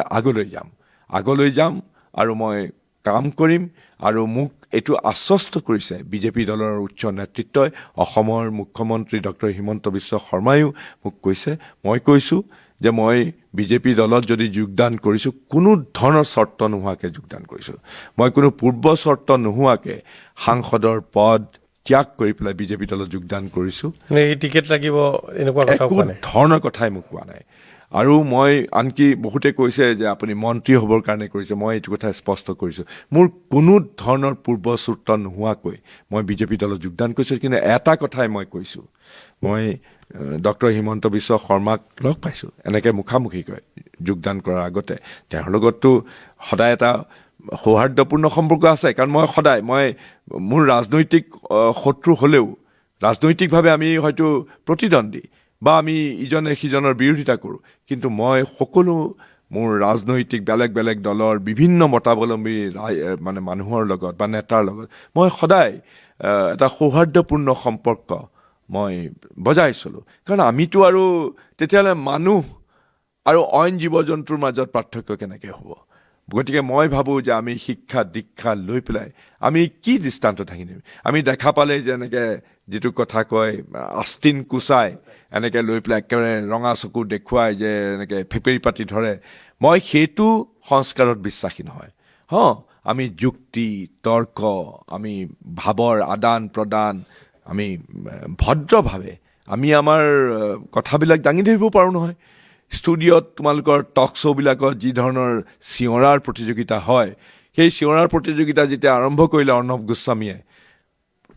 আগলৈ যাম আৰু মই কাম কৰিম। আৰু মোক এইটো আশ্বস্ত কৰিছে বিজেপি দলৰ উচ্চ নেতৃত্বই, অসমৰ মুখ্যমন্ত্ৰী ডক্টৰ হিমন্ত বিশ্ব শৰ্মায়ো মোক কৈছে, মই কৈছোঁ যে মই বিজেপি দলত যদি যোগদান কৰিছোঁ কোনো ধৰণৰ চৰ্ত নোহোৱাকৈ যোগদান কৰিছোঁ। মই কোনো পূৰ্ব চৰ্ত নোহোৱাকৈ সাংসদৰ পদ ত্যাগ কৰি পেলাই বিজেপি দলত যোগদান কৰিছোঁ। এই টিকেট লাগিব এনেকুৱা কথা একো কোৱা নাই? ধৰণৰ কথাই মোক কোৱা নাই। আৰু মই আনকি বহুতে কৈছে যে আপুনি মন্ত্ৰী হ'বৰ কাৰণে কৰিছে, মই এইটো কথা স্পষ্ট কৰিছোঁ, মোৰ কোনো ধৰণৰ পূৰ্ব চৰ্ত নোহোৱাকৈ মই বিজেপি দলত যোগদান কৰিছোঁ। কিন্তু এটা কথাই মই কৈছোঁ, মই ডক্টৰ হিমন্ত বিশ্ব শৰ্মাক লগ পাইছোঁ এনেকৈ মুখামুখিকৈ যোগদান কৰাৰ আগতে। তেওঁৰ লগততো সদায় এটা সৌহাৰ্দ্যপূৰ্ণ সম্পৰ্ক আছে, কাৰণ মই মোৰ ৰাজনৈতিক শত্ৰু হ'লেও ৰাজনৈতিকভাৱে আমি হয়তো প্ৰতিদ্বন্দ্বী বা আমি ইজনে সিজনৰ বিৰোধিতা কৰোঁ, কিন্তু মই সকলো মোৰ ৰাজনৈতিক বেলেগ বেলেগ দলৰ বিভিন্ন মতাৱলম্বী মানে মানুহৰ লগত বা নেতাৰ লগত মই সদায় এটা সৌহাৰ্দ্যপূৰ্ণ সম্পৰ্ক মই বজাই চলোঁ। কাৰণ আমিতো আৰু তেতিয়াহ'লে মানুহ আৰু অইন জীৱ জন্তুৰ মাজত পাৰ্থক্য কেনেকৈ হ'ব? গতিকে মই ভাবোঁ যে আমি শিক্ষা দীক্ষা লৈ পেলাই আমি কি দৃষ্টান্ত থাকি দিম? আমি দেখা পালে যে এনেকৈ যিটো কথা কয় আস্তিন কুচাই এনেকৈ লৈ পেলাই একেবাৰে ৰঙা চকু দেখুৱাই যে এনেকৈ ফেপেৰি পাতি ধৰে, মই সেইটো সংস্কাৰত বিশ্বাসী নহয়। আমি যুক্তি তৰ্ক, আমি ভাৱৰ আদান প্ৰদান, আমি ভদ্ৰভাৱে আমি আমাৰ কথাবিলাক দাঙি ধৰিব পাৰোঁ নহয়। ষ্টুডিঅ'ত তোমালোকৰ টক শ্ব'বিলাকত যি ধৰণৰ চিঞৰাৰ প্ৰতিযোগিতা হয়, সেই চিঞৰাৰ প্ৰতিযোগিতা যেতিয়া আৰম্ভ কৰিলে অৰ্ণৱ গোস্বামীয়ে,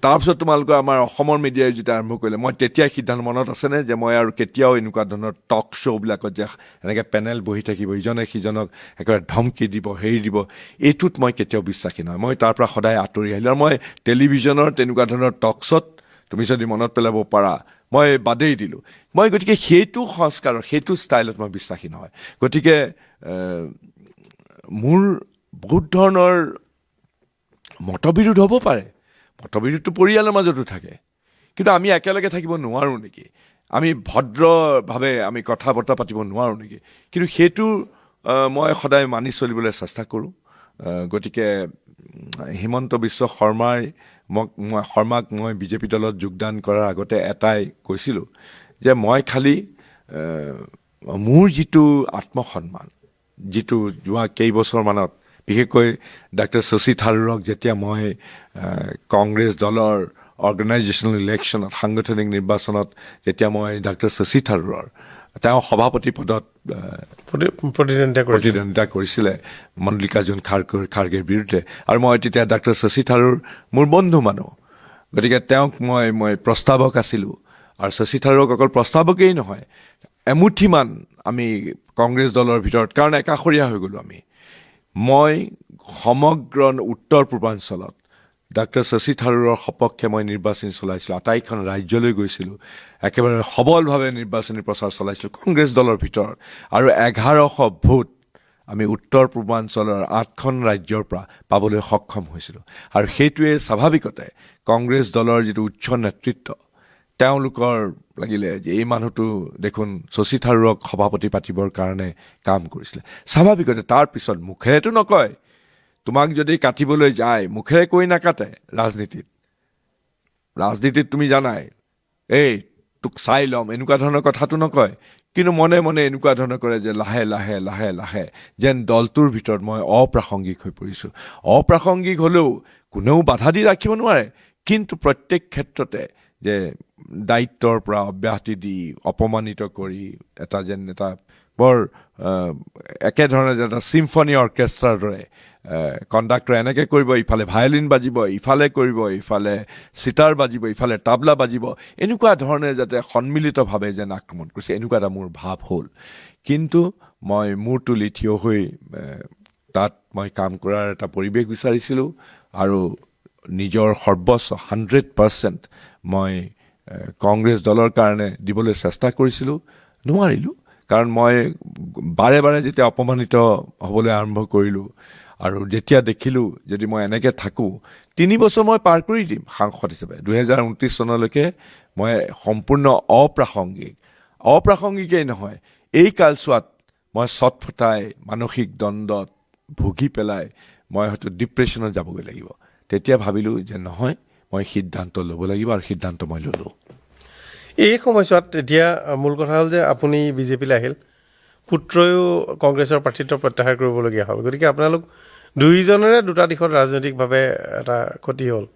তাৰপিছত তোমালোকৰ আমাৰ অসমৰ মিডিয়াই যেতিয়া আৰম্ভ কৰিলে, মই তেতিয়াই সিদ্ধান্ত, মনত আছেনে যে মই আৰু কেতিয়াও এনেকুৱা ধৰণৰ টক শ্ব'বিলাকত যে এনেকৈ পেনেল বহি থাকিব, ইজনে সিজনক একেবাৰে ধমকি দিব, হেৰি দিব, এইটোত মই কেতিয়াও বিশ্বাসী নহয়। মই তাৰ পৰা সদায় আঁতৰি আহিলোঁ। আৰু মই টেলিভিশ্যনৰ তেনেকুৱা ধৰণৰ টক শ্ব'ত তুমি যদি মনত পেলাব পাৰা মই বাদেই দিলোঁ। মই গতিকে সেইটো সংস্কাৰৰ সেইটো ষ্টাইলত মই বিশ্বাসী নহয়। গতিকে মোৰ বহুত ধৰণৰ মতবিৰোধ হ'ব পাৰে, মতবিৰোধটো পৰিয়ালৰ মাজতো থাকে, কিন্তু আমি একেলগে থাকিব নোৱাৰোঁ নেকি? আমি ভদ্ৰভাৱে আমি কথা বতৰা পাতিব নোৱাৰোঁ নেকি? কিন্তু সেইটো মই সদায় মানি চলিবলৈ চেষ্টা কৰোঁ। গতিকে হিমন্ত বিশ্ব শৰ্মাক মই বিজেপি দলত যোগদান কৰাৰ আগতে এটাই কৈছিলোঁ যে মই খালী মোৰ যিটো আত্মসন্মান, যিটো যোৱা কেইবছৰমানত বিশেষকৈ ডাক্তৰ শশী থাৰুৰক যেতিয়া মই কংগ্ৰেছ দলৰ অৰ্গেনাইজেশ্যনেল ইলেকশ্যনত সাংগঠনিক নিৰ্বাচনত যেতিয়া মই ডাক্তৰ শশী থাৰুৰৰ তেওঁ সভাপতি পদত প্ৰতিদ্বন্দ্বিতা কৰিছিলে মল্লিকাৰ্জুন খাৰ্গেৰ বিৰুদ্ধে, আৰু মই তেতিয়া ডাক্তৰ শশী থাৰুৰ মোৰ বন্ধু মানুহ, গতিকে তেওঁক মই প্ৰস্তাৱক আছিলোঁ। আৰু শশী থাৰুৰক অকল প্ৰস্তাৱকেই নহয়, এমুঠিমান আমি কংগ্ৰেছ দলৰ ভিতৰত, কাৰণ একাষৰীয়া হৈ গ'লোঁ আমি, মই সমগ্ৰ উত্তৰ পূৰ্বাঞ্চলত ডাক্তৰ শশী থাৰুৰৰ সপক্ষে মই নিৰ্বাচনী চলাইছিলোঁ, আটাইখন ৰাজ্যলৈ গৈছিলোঁ, একেবাৰে সবলভাৱে নিৰ্বাচনী প্ৰচাৰ চলাইছিলোঁ কংগ্ৰেছ দলৰ ভিতৰত। আৰু 1100 ভোট আমি উত্তৰ পূৰ্বাঞ্চলৰ 8খন ৰাজ্যৰ পৰা পাবলৈ সক্ষম হৈছিলোঁ। আৰু সেইটোৱে স্বাভাৱিকতে কংগ্ৰেছ দলৰ যিটো উচ্চ নেতৃত্ব, তেওঁলোকৰ লাগিলে যে এই মানুহটো দেখোন শশী থাৰুৰক সভাপতি পাতিবৰ কাৰণে কাম কৰিছিলে। স্বাভাৱিকতে তাৰপিছত মুখেৰেতো নকয়, তোমাক যদি কাটিবলৈ যায় মুখেৰে কৈ নাকাটে। ৰাজনীতিত তুমি জানাই, তোক চাই ল'ম এনেকুৱা ধৰণৰ কথাটো নকয়, কিন্তু মনে মনে এনেকুৱা ধৰণৰ কৰে যে লাহে লাহে লাহে লাহে যেন দলটোৰ ভিতৰত মই অপ্ৰাসংগিক হৈ পৰিছোঁ। অপ্ৰাসংগিক হ'লেও কোনেও বাধা দি ৰাখিব নোৱাৰে, কিন্তু প্ৰত্যেক ক্ষেত্ৰতে যে দায়িত্বৰ পৰা অব্যাহতি দি অপমানিত কৰি এটা বৰ একেধৰণে এটা চিম্ফনী অৰ্কেষ্ট্ৰাৰ দৰে কণ্ডাক্টৰে এনেকৈ কৰিব, ইফালে ভায়লিন বাজিব, ইফালে কৰিব, ইফালে চিটাৰ বাজিব, ইফালে তাবলা বাজিব, এনেকুৱা ধৰণে যাতে সন্মিলিতভাৱে যেন আক্ৰমণ কৰিছে, এনেকুৱা এটা মোৰ ভাৱ হ'ল। কিন্তু মই মূৰ তুলি থিয় হৈ তাত মই কাম কৰাৰ এটা পৰিৱেশ বিচাৰিছিলোঁ আৰু নিজৰ সৰ্বস্ব 100% মই কংগ্ৰেছ দলৰ কাৰণে দিবলৈ চেষ্টা কৰিছিলোঁ, নোৱাৰিলোঁ। কাৰণ মই বাৰে বাৰে যেতিয়া অপমানিত হ'বলৈ আৰম্ভ কৰিলোঁ আৰু যেতিয়া দেখিলোঁ যদি মই এনেকৈ থাকোঁ 3 বছৰ মই পাৰ কৰি দিম সাংসদ হিচাপে, 2029 চনলৈকে মই সম্পূৰ্ণ অপ্ৰাসংগিকেই নহয়, এই কালচোৱাত মই চটফটাই মানসিক দ্বন্দ্বত ভুগি পেলাই মই হয়তো ডিপ্ৰেশ্যনত যাবগৈ লাগিব। তেতিয়া ভাবিলোঁ যে নহয়, মই সিদ্ধান্ত ল'ব লাগিব আৰু সিদ্ধান্ত মই ল'লোঁ। এই সময়ছোৱাত এতিয়া মূল কথা হ'ল যে আপুনি বিজেপিলৈ আহিল, পুত্ৰয়ো কংগ্ৰেছৰ প্ৰাৰ্থিত্ব প্ৰত্যাহাৰ কৰিবলগীয়া হ'ল। গতিকে আপোনালোক দুয়োজনৰে দুটা দিশত ৰাজনৈতিকভাৱে এটা ক্ষতি হ'ল,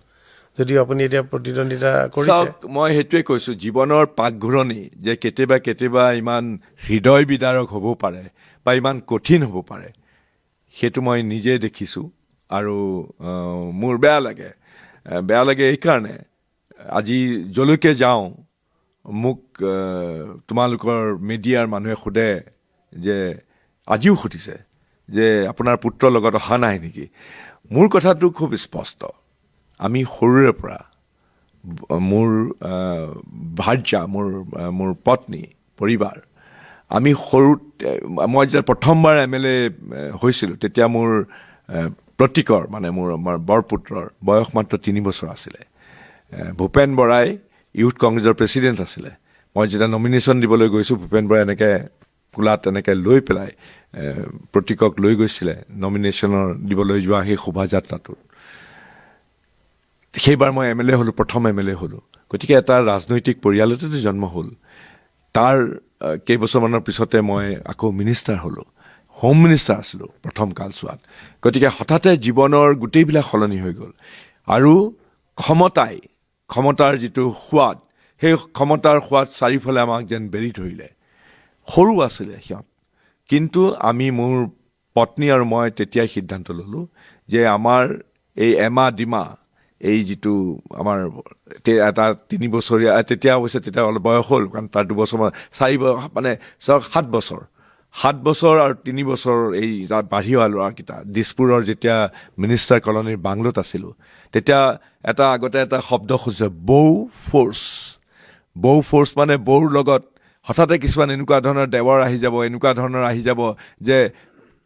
যদিও আপুনি এতিয়া প্ৰতিদ্বন্দ্বিতা কৰিছে। চাওক, মই সেইটোৱে কৈছোঁ, জীৱনৰ পাকঘূৰণি যে কেতিয়াবা ইমান হৃদয় বিদাৰক হ'ব পাৰে বা ইমান কঠিন হ'ব পাৰে, সেইটো মই নিজে দেখিছোঁ। আৰু মোৰ বেয়া লাগে এইকাৰণে আজি যলৈকে যাওঁ মোক তোমালোকৰ মিডিয়াৰ মানুহে সোধে যে আজিও সুধিছে যে আপোনাৰ পুত্ৰৰ লগত অহা নাই নেকি। মোৰ কথাটো খুব স্পষ্ট, আমি সৰুৰে পৰা মোৰ ভাৰ্যা, মোৰ পত্নী, পৰিবাৰ, আমি মই যেতিয়া প্ৰথমবাৰ MLA হৈছিলোঁ তেতিয়া মোৰ প্ৰতীকৰ মানে আমাৰ বৰপুত্ৰৰ বয়স মাত্ৰ 3 বছৰ আছিলে। ভূপেন বৰাই ইউথ কংগ্ৰেছৰ প্ৰেছিডেণ্ট আছিলে। মই যেতিয়া নমিনেশ্যন দিবলৈ গৈছোঁ, ভূপেন বৰাই এনেকৈ কোলাত এনেকৈ লৈ পেলাই প্ৰতীকক লৈ গৈছিলে নমিনেশ্যনৰ দিবলৈ যোৱা সেই শোভাযাত্ৰাটোত। সেইবাৰ মই MLA হ'লোঁ, প্ৰথম MLA হ'লোঁ। গতিকে এটা ৰাজনৈতিক পৰিয়ালতেতো জন্ম হ'ল। তাৰ কেইবছৰমানৰ পিছতে মই আকৌ মিনিষ্টাৰ হ'লোঁ, হোম মিনিষ্টাৰ আছিলোঁ প্ৰথম কালচোৱাত। গতিকে হঠাতে জীৱনৰ গোটেইবিলাক সলনি হৈ গ'ল আৰু ক্ষমতাৰ যিটো সোৱাদ, সেই ক্ষমতাৰ সোৱাদ চাৰিওফালে আমাক যেন বেৰি ধৰিলে। সৰু আছিলে সিহঁত, কিন্তু মোৰ পত্নী আৰু মই তেতিয়াই সিদ্ধান্ত ল'লোঁ যে আমাৰ এই এমাহ এই যিটো আমাৰ এটা 3 বছৰীয়া, তেতিয়া অৱশ্যে তেতিয়া অলপ বয়স হ'ল, কাৰণ তাৰ 2 বছৰমান 7 বছৰ আৰু 3 বছৰ এই বাঢ়ি অহা ল'ৰাকেইটা দিছপুৰৰ যেতিয়া মিনিষ্টাৰ কলনীৰ বাংলোত আছিলোঁ, তেতিয়া আগতে এটা শব্দ শুনিছে, বৌ ফ'ৰ্চ মানে বৌৰ লগত হঠাতে কিছুমান এনেকুৱা ধৰণৰ দেৱৰ আহি যাব, এনেকুৱা ধৰণৰ আহি যাব যে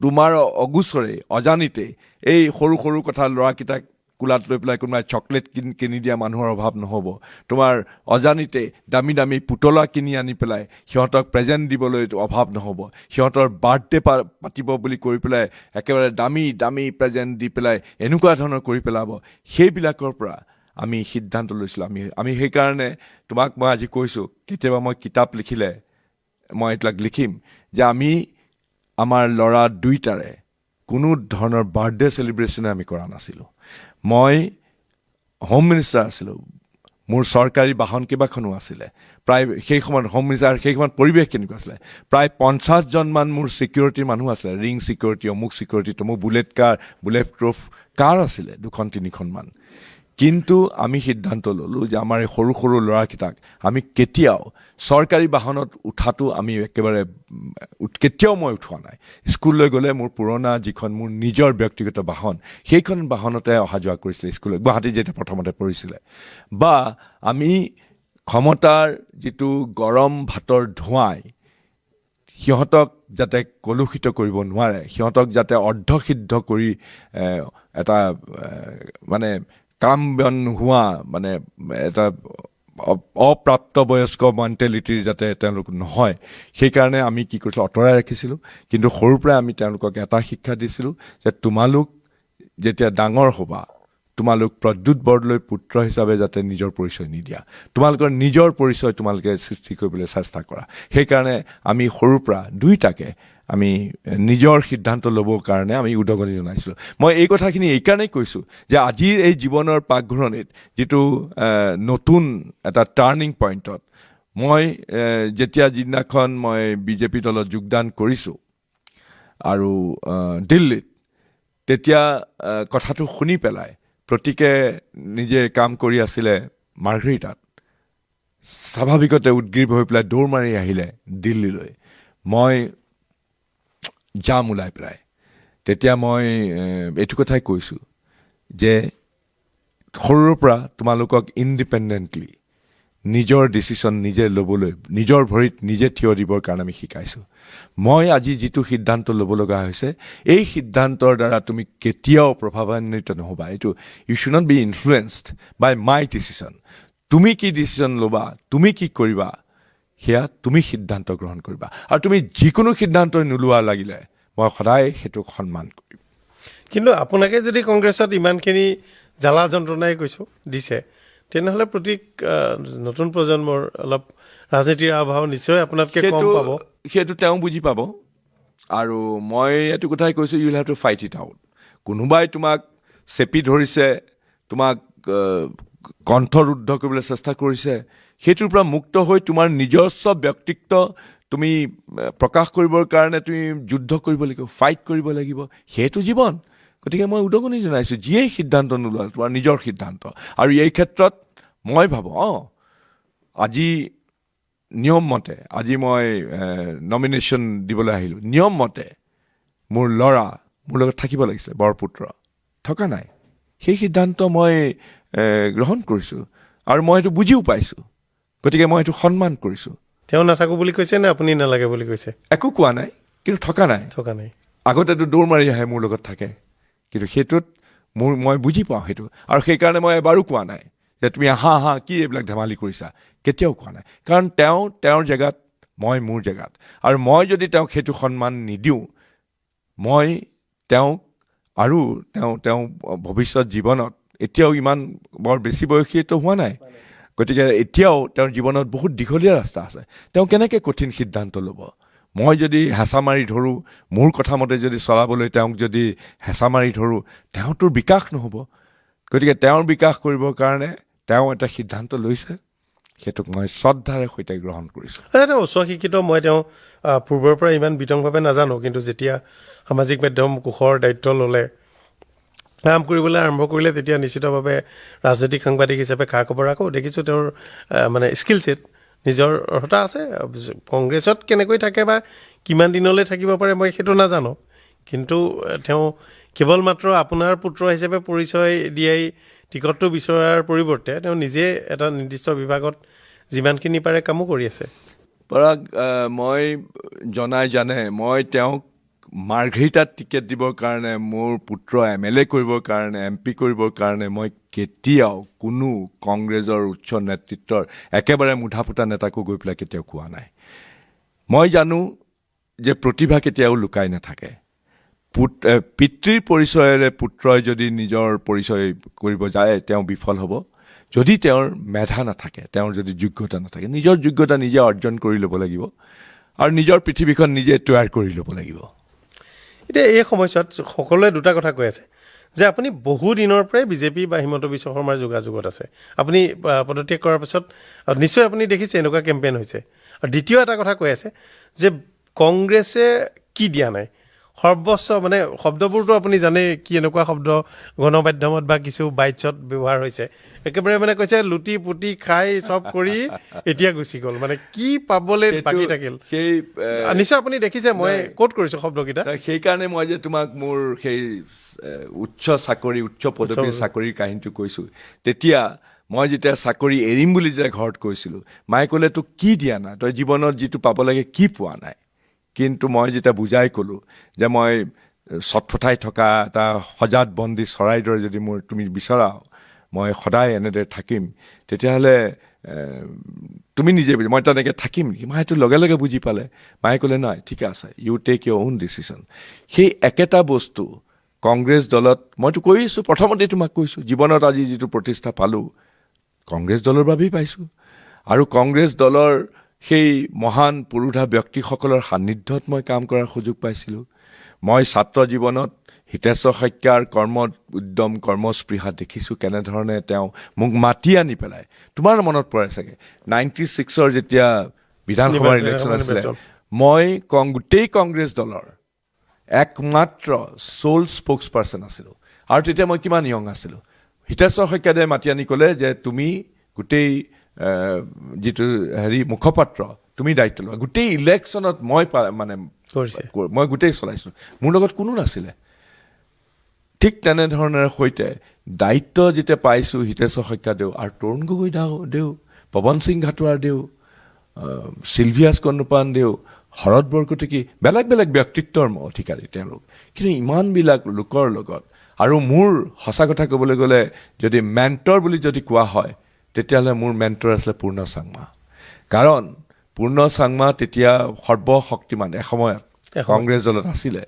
তোমাৰ অগোচৰে অজানিতে এই সৰু সৰু কথা ল'ৰাকেইটাক কোলাত লৈ পেলাই কোনোবাই চকলেট কিনি দিয়া মানুহৰ অভাৱ নহ'ব। তোমাৰ অজানিতে দামী পুতলা কিনি আনি পেলাই সিহঁতক প্ৰেজেণ্ট দিবলৈ অভাৱ নহ'ব। সিহঁতৰ বাৰ্থডে পাতিব বুলি কৰি পেলাই একেবাৰে দামী প্ৰেজেণ্ট দি পেলাই এনেকুৱা ধৰণৰ কৰি পেলাব। সেইবিলাকৰ পৰা আমি সিদ্ধান্ত লৈছিলোঁ। আমি সেইকাৰণে তোমাক মই আজি কৈছোঁ, কেতিয়াবা মই কিতাপ লিখিলে মই এইবিলাক লিখিম যে আমাৰ ল'ৰা দুইটাৰে কোনো ধৰণৰ বাৰ্থডে চেলিব্ৰেশ্যনে আমি কৰা নাছিলোঁ। মই হোম মিনিষ্টাৰ আছিলোঁ, মোৰ চৰকাৰী বাহন কেইবাখনো আছিলে। প্ৰায় সেই সময়ত হোম মিনিষ্টাৰ, সেই সময়ত পৰিৱেশ কেনেকুৱা আছিলে, প্ৰায় 50জনমান মোৰ ছিকিউৰিটিৰ মানুহ আছিলে, ৰিং ছিকিউৰিটি, অমুক ছিকিউৰিটি, তমুক বুলেট প্ৰুফ কাৰ আছিলে 2-3খনমান। কিন্তু আমি সিদ্ধান্ত ল'লোঁ যে আমাৰ এই সৰু সৰু ল'ৰাকেইটাক আমি কেতিয়াও চৰকাৰী বাহনত উঠাটো আমি কেতিয়াও মই উঠোৱা নাই। স্কুললৈ গ'লে মোৰ পুৰণা যিখন মোৰ নিজৰ ব্যক্তিগত বাহন, সেইখন বাহনতে অহা যোৱা কৰিছিলে স্কুললৈ, গুৱাহাটীত যেতিয়া প্ৰথমতে পঢ়িছিলে। বা আমি ক্ষমতাৰ যিটো গৰম ভাতৰ ধোঁৱাই সিহঁতক যাতে কলুষিত কৰিব নোৱাৰে, সিহঁতক যাতে অৰ্ধসিদ্ধ কৰি এটা কাম বন নোহোৱা এটা অপ্ৰাপ্তবয়স্ক মেণ্টেলিটিৰ যাতে তেওঁলোক নহয়, সেইকাৰণে আমি কি কৰিছিলোঁ, আঁতৰাই ৰাখিছিলোঁ। কিন্তু সৰুৰ পৰাই আমি তেওঁলোকক এটা শিক্ষা দিছিলোঁ যে তোমালোক যেতিয়া ডাঙৰ হ'বা, তোমালোক প্ৰদ্যুৎ বৰদলৈ পুত্ৰ হিচাপে যাতে নিজৰ পৰিচয় নিদিয়া, তোমালোকৰ নিজৰ পৰিচয় তোমালোকে সৃষ্টি কৰিবলৈ চেষ্টা কৰা। সেইকাৰণে আমি সৰুৰ পৰা দুইটাকে আমি নিজৰ সিদ্ধান্ত ল'বৰ কাৰণে আমি উদগনি জনাইছিলোঁ। মই এই কথাখিনি এইকাৰণেই কৈছোঁ যে আজিৰ এই জীৱনৰ পাকঘূৰণিত যিটো নতুন এটা টাৰ্ণিং পইণ্টত মই যেতিয়া যিদিনাখন মই বিজেপি দলত যোগদান কৰিছোঁ আৰু দিল্লীত, তেতিয়া কথাটো শুনি পেলাই প্ৰতীকে নিজে কাম কৰি আছিলে মাৰ্ঘেৰিটাত, স্বাভাৱিকতে উদ্গ্ৰীৱ হৈ পেলাই দৌৰ মাৰি আহিলে দিল্লীলৈ। মই যাম ওলাই পেলাই। তেতিয়া মই এইটো কথাই কৈছোঁ যে সৰুৰ পৰা তোমালোকক ইণ্ডিপেণ্ডেণ্টলি নিজৰ ডিচিশ্যন নিজে ল'বলৈ, নিজৰ ভৰিত নিজে থিয় দিবৰ কাৰণে আমি শিকাইছোঁ। মই আজি যিটো সিদ্ধান্ত ল'ব লগা হৈছে, এই সিদ্ধান্তৰ দ্বাৰা তুমি কেতিয়াও প্ৰভাৱান্বিত নহ'বা। এইটো you should not be influenced by my decision. তুমি কি ডিচিশ্যন ল'বা, তুমি কি কৰিবা, সেয়া তুমি সিদ্ধান্ত গ্ৰহণ কৰিবা। আৰু তুমি যিকোনো সিদ্ধান্ত নোলোৱা লাগিলে মই সদায় সেইটোক সন্মান কৰিম। কিন্তু আপোনাকে যদি কংগ্ৰেছত ইমানখিনি জ্বালা যন্ত্ৰণাই কৈছোঁ দিছে, তেনেহ'লে প্ৰতীক নতুন প্ৰজন্মৰ অলপ ৰাজনীতিৰ অভাৱ নিশ্চয় আপোনাতকৈ কম পাব। সেইটো তেওঁ বুজি পাব। আৰু মই এইটো কথাই কৈছোঁ, you will have to fight it out. কোনোবাই তোমাক চেপি ধৰিছে, তোমাক কণ্ঠৰুদ্ধ কৰিবলৈ চেষ্টা কৰিছে, সেইটোৰ পৰা মুক্ত হৈ তোমাৰ নিজস্ব ব্যক্তিত্ব তুমি প্ৰকাশ কৰিবৰ কাৰণে তুমি যুদ্ধ কৰিব লাগিব, ফাইট কৰিব লাগিব। সেইটো জীৱন। গতিকে মই উদগনি জনাইছোঁ, যিয়েই সিদ্ধান্ত নোলোৱা তোমাৰ নিজৰ সিদ্ধান্ত। আৰু এই ক্ষেত্ৰত মই ভাবোঁ আজি নিয়ম মতে, আজি মই নমিনেশ্যন দিবলৈ আহিলোঁ, নিয়ম মতে মোৰ ল'ৰা মোৰ লগত থাকিব লাগিছিলে, বৰপুত্ৰ থকা নাই। সেই সিদ্ধান্ত মই গ্ৰহণ কৰিছোঁ আৰু মই সেইটো বুজিও পাইছোঁ। গতিকে মই সেইটো সন্মান কৰিছোঁ। তেওঁ নাথাকোঁ বুলি কৈছে নে আপুনি নালাগে বুলি কৈছে? একো কোৱা নাই, কিন্তু থকা নাই। থকা নাই। আগতেতো দৌৰ মাৰি আহে মোৰ লগত থাকে, কিন্তু সেইটোত মই বুজি পাওঁ সেইটো। আৰু সেইকাৰণে মই এবাৰো কোৱা নাই যে তুমি আহা কি এইবিলাক ধেমালি কৰিছা, কেতিয়াও কোৱা নাই। কাৰণ তেওঁৰ জেগাত, মই মোৰ জেগাত। আৰু মই যদি তেওঁক সেইটো সন্মান নিদিওঁ, মই তেওঁক আৰু তেওঁ ভৱিষ্যত জীৱনত, এতিয়াও ইমান বৰ বেছি বয়সীতো হোৱা নাই, গতিকে এতিয়াও তেওঁৰ জীৱনত বহুত দীঘলীয়া ৰাস্তা আছে। তেওঁ কেনেকৈ কঠিন সিদ্ধান্ত ল'ব? মই যদি হেঁচা মাৰি ধৰোঁ, মোৰ কথা মতে যদি চলাবলৈ তেওঁক যদি হেঁচা মাৰি ধৰোঁ, তেওঁটোৰ বিকাশ নহ'ব। গতিকে তেওঁৰ বিকাশ কৰিবৰ কাৰণে তেওঁ এটা সিদ্ধান্ত লৈছে, সেইটোক মই শ্ৰদ্ধাৰে সৈতে গ্ৰহণ কৰিছোঁ। তেওঁ উচ্চ শিক্ষিত, মই তেওঁ পূৰ্বৰ পৰা ইমান বিতংভাৱে নাজানো, কিন্তু যেতিয়া সামাজিক মাধ্যম কোষৰ দায়িত্ব ল'লে, কাম কৰিবলৈ আৰম্ভ কৰিলে, তেতিয়া নিশ্চিতভাৱে ৰাজনৈতিক সাংবাদিক হিচাপে খা খবৰ আকৌ দেখিছোঁ তেওঁৰ মানে স্কিল ছেট নিজৰ অৰ্হতা আছে। কংগ্ৰেছত কেনেকৈ থাকে বা কিমান দিনলৈ থাকিব পাৰে মই সেইটো নাজানো, কিন্তু তেওঁ কেৱল মাত্ৰ আপোনাৰ পুত্ৰ হিচাপে পৰিচয় দিয়াই টিকটটো বিচৰাৰ পৰিৱৰ্তে তেওঁ নিজে এটা নিৰ্দিষ্ট বিভাগত যিমানখিনি পাৰে কামো কৰি আছে। পৰাগ, মই জানে মই তেওঁক মাৰ্ঘেৰিটাত টিকেট দিবৰ কাৰণে, মোৰ পুত্ৰ MLA কৰিবৰ কাৰণে, MP কৰিবৰ কাৰণে মই কেতিয়াও কোনো কংগ্ৰেছৰ উচ্চ নেতৃত্বৰ একেবাৰে মুঠা ফুটা নেতাকো গৈ পেলাই কেতিয়াও কোৱা নাই। মই জানো যে প্ৰতিভা কেতিয়াও লুকাই নাথাকে। পিতৃৰ পৰিচয়েৰে পুত্ৰই যদি নিজৰ পৰিচয় কৰিব যায়, তেওঁ বিফল হ'ব। যদি তেওঁৰ মেধা নাথাকে, তেওঁৰ যদি যোগ্যতা নাথাকে, নিজৰ যোগ্যতা নিজে অৰ্জন কৰি ল'ব লাগিব আৰু নিজৰ পৃথিৱীখন নিজে তৈয়াৰ কৰি ল'ব লাগিব। এতিয়া এই সময়ছোৱাত সকলোৱে দুটা কথা কৈ আছে যে আপুনি বহু দিনৰ পৰাই বিজেপি বা হিমন্ত বিশ্ব শৰ্মাৰ যোগাযোগত আছে। আপুনি পদত্যাগ কৰাৰ পাছত নিশ্চয় আপুনি দেখিছে এনেকুৱা কেম্পেইন হৈছে। আৰু দ্বিতীয় এটা কথা কৈ আছে যে কংগ্ৰেছে কি দিয়া নাই, সৰ্বস্ব, মানে শব্দবোৰতো আপুনি জানে কি এনেকুৱা শব্দ গণমাধ্যমত বা কিছু বাইটছত ব্যৱহাৰ হৈছে। একেবাৰে মানে কৈছে লুটি পুটি খাই চব কৰি এতিয়া গুচি গ'ল, মানে কি পাবলৈ বাকী থাকিল। সেই নিশ্চয় আপুনি দেখিছে, মই কোট কৰিছোঁ শব্দকেইটা। সেইকাৰণে মই যে তোমাক মোৰ সেই উচ্চ পদবীৰ চাকৰিৰ কাহিনীটো কৈছোঁ। তেতিয়া মই যেতিয়া চাকৰি এৰিম বুলি যেতিয়া ঘৰত কৈছিলোঁ, মায়ে ক'লে তোক কি দিয়া নাই, তই জীৱনত যিটো পাব লাগে কি পোৱা নাই। কিন্তু মই যেতিয়া বুজাই ক'লোঁ যে মই চটফটাই থকা এটা সজাত বন্দী চৰাইৰ দৰে যদি তুমি বিচৰাও, মই সদায় এনেদৰে থাকিম, তেতিয়াহ'লে তুমি নিজে বুজি, মই তেনেকৈ থাকিম নেকি? মায়েতো লগে লগে বুজি পালে। মায়ে ক'লে নাই, ঠিকে আছে, you take your own decision. সেই একেটা বস্তু কংগ্ৰেছ দলত মইতো কৈছোঁ, প্ৰথমতেই তোমাক কৈছোঁ, জীৱনত আজি যিটো প্ৰতিষ্ঠা পালোঁ কংগ্ৰেছ দলৰ বাবেই পাইছোঁ। আৰু কংগ্ৰেছ দলৰ সেই মহান পুৰুধা ব্যক্তিসকলৰ সান্নিধ্যত মই কাম কৰাৰ সুযোগ পাইছিলোঁ। মই ছাত্ৰ জীৱনত হিতেশ্বৰ শইকীয়াৰ উদ্যম কৰ্মস্পৃহা দেখিছোঁ কেনেধৰণে তেওঁ মোক মাতি আনি পেলাই তোমাৰ মনত পৰে চাগে 96ৰ যেতিয়া বিধানসভাৰ ইলেকশ্যন আছিলে মই গোটেই কংগ্ৰেছ দলৰ একমাত্ৰ চ'ল স্প'ক্স পাৰ্চন আছিলোঁ আৰু তেতিয়া মই কিমান য়ং আছিলোঁ হিতেশ্বৰ শইকীয়াই মাতি আনি ক'লে যে তুমি গোটেই যিটো মুখপাত্ৰ তুমি দায়িত্ব লোৱা গোটেই ইলেকশ্যনত মই মই গোটেই চলাইছোঁ মোৰ লগত কোনো নাছিলে ঠিক তেনেধৰণৰ সৈতে দায়িত্ব যেতিয়া পাইছোঁ হিতেশ্বৰ শইকীয়াদেউ আৰু তৰুণ গগৈ দেউ পৱন সিং ঘাটোৱাৰ দেউ চিলভিয়াছ কন্দপান দেউ শৰৎ বৰকটকী বেলেগ বেলেগ ব্যক্তিত্বৰ অধিকাৰী তেওঁলোক কিন্তু ইমানবিলাক লোকৰ লগত আৰু মোৰ সঁচা কথা ক'বলৈ গ'লে যদি মেণ্টৰ বুলি যদি কোৱা হয় তেতিয়াহ'লে মোৰ মেণ্টৰ আছিলে পূৰ্ণ চাংমা কাৰণ পূৰ্ণ চাংমা তেতিয়া সৰ্বশক্তিমান এসময়ত কংগ্ৰেছ দলত আছিলে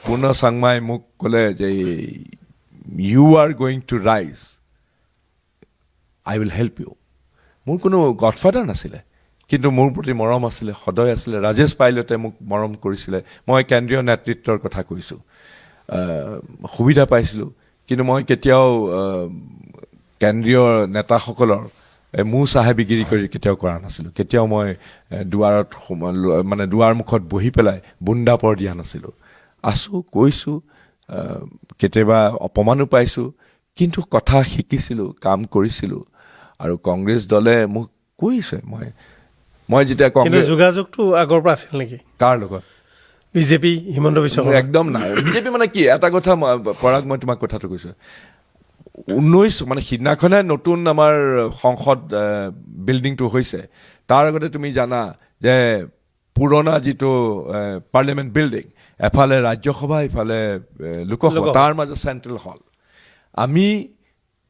পূৰ্ণ চাংমাই মোক ক'লে যে ইউ আৰ গোয়িং টু ৰাইজ আই উইল হেল্প ইউ মোৰ কোনো গডফাদাৰ নাছিলে কিন্তু মোৰ প্ৰতি মৰম আছিলে সদয় আছিলে ৰাজেশ পাইলটে মোক মৰম কৰিছিলে মই কেন্দ্ৰীয় নেতৃত্বৰ কথা কৈছোঁ সুবিধা পাইছিলোঁ কিন্তু মই কেতিয়াও কেন্দ্ৰীয় নেতাসকলৰ মোৰ চাহেবিগিৰি কৰি কেতিয়াও কৰা নাছিলোঁ কেতিয়াও মই দুৱাৰ মুখত বহি পেলাই বুন্দাপৰ দিয়া নাছিলোঁ আছোঁ কৈছোঁ কেতিয়াবা অপমানো পাইছোঁ কিন্তু কথা শিকিছিলোঁ কাম কৰিছিলোঁ আৰু কংগ্ৰেছ দলে মোক কৈছে মই যেতিয়া কংগ্ৰেছ যোগাযোগটো আগৰ পৰা আছিল নেকি কাৰ লগত বিজেপি হিমন্ত বিশ্ব শৰ্মা একদম নাই বিজেপি মানে কি এটা কথা পৰাগ মই তোমাক কথাটো কৈছোঁ 19 সিদিনাখনে নতুন আমাৰ সংসদ বিল্ডিংটো হৈছে তাৰ আগতে তুমি জানা যে পুৰণা যিটো পাৰ্লিয়ামেণ্ট বিল্ডিং এফালে ৰাজ্যসভা ইফালে লোকসভা তাৰ মাজত চেণ্ট্ৰেল হল আমি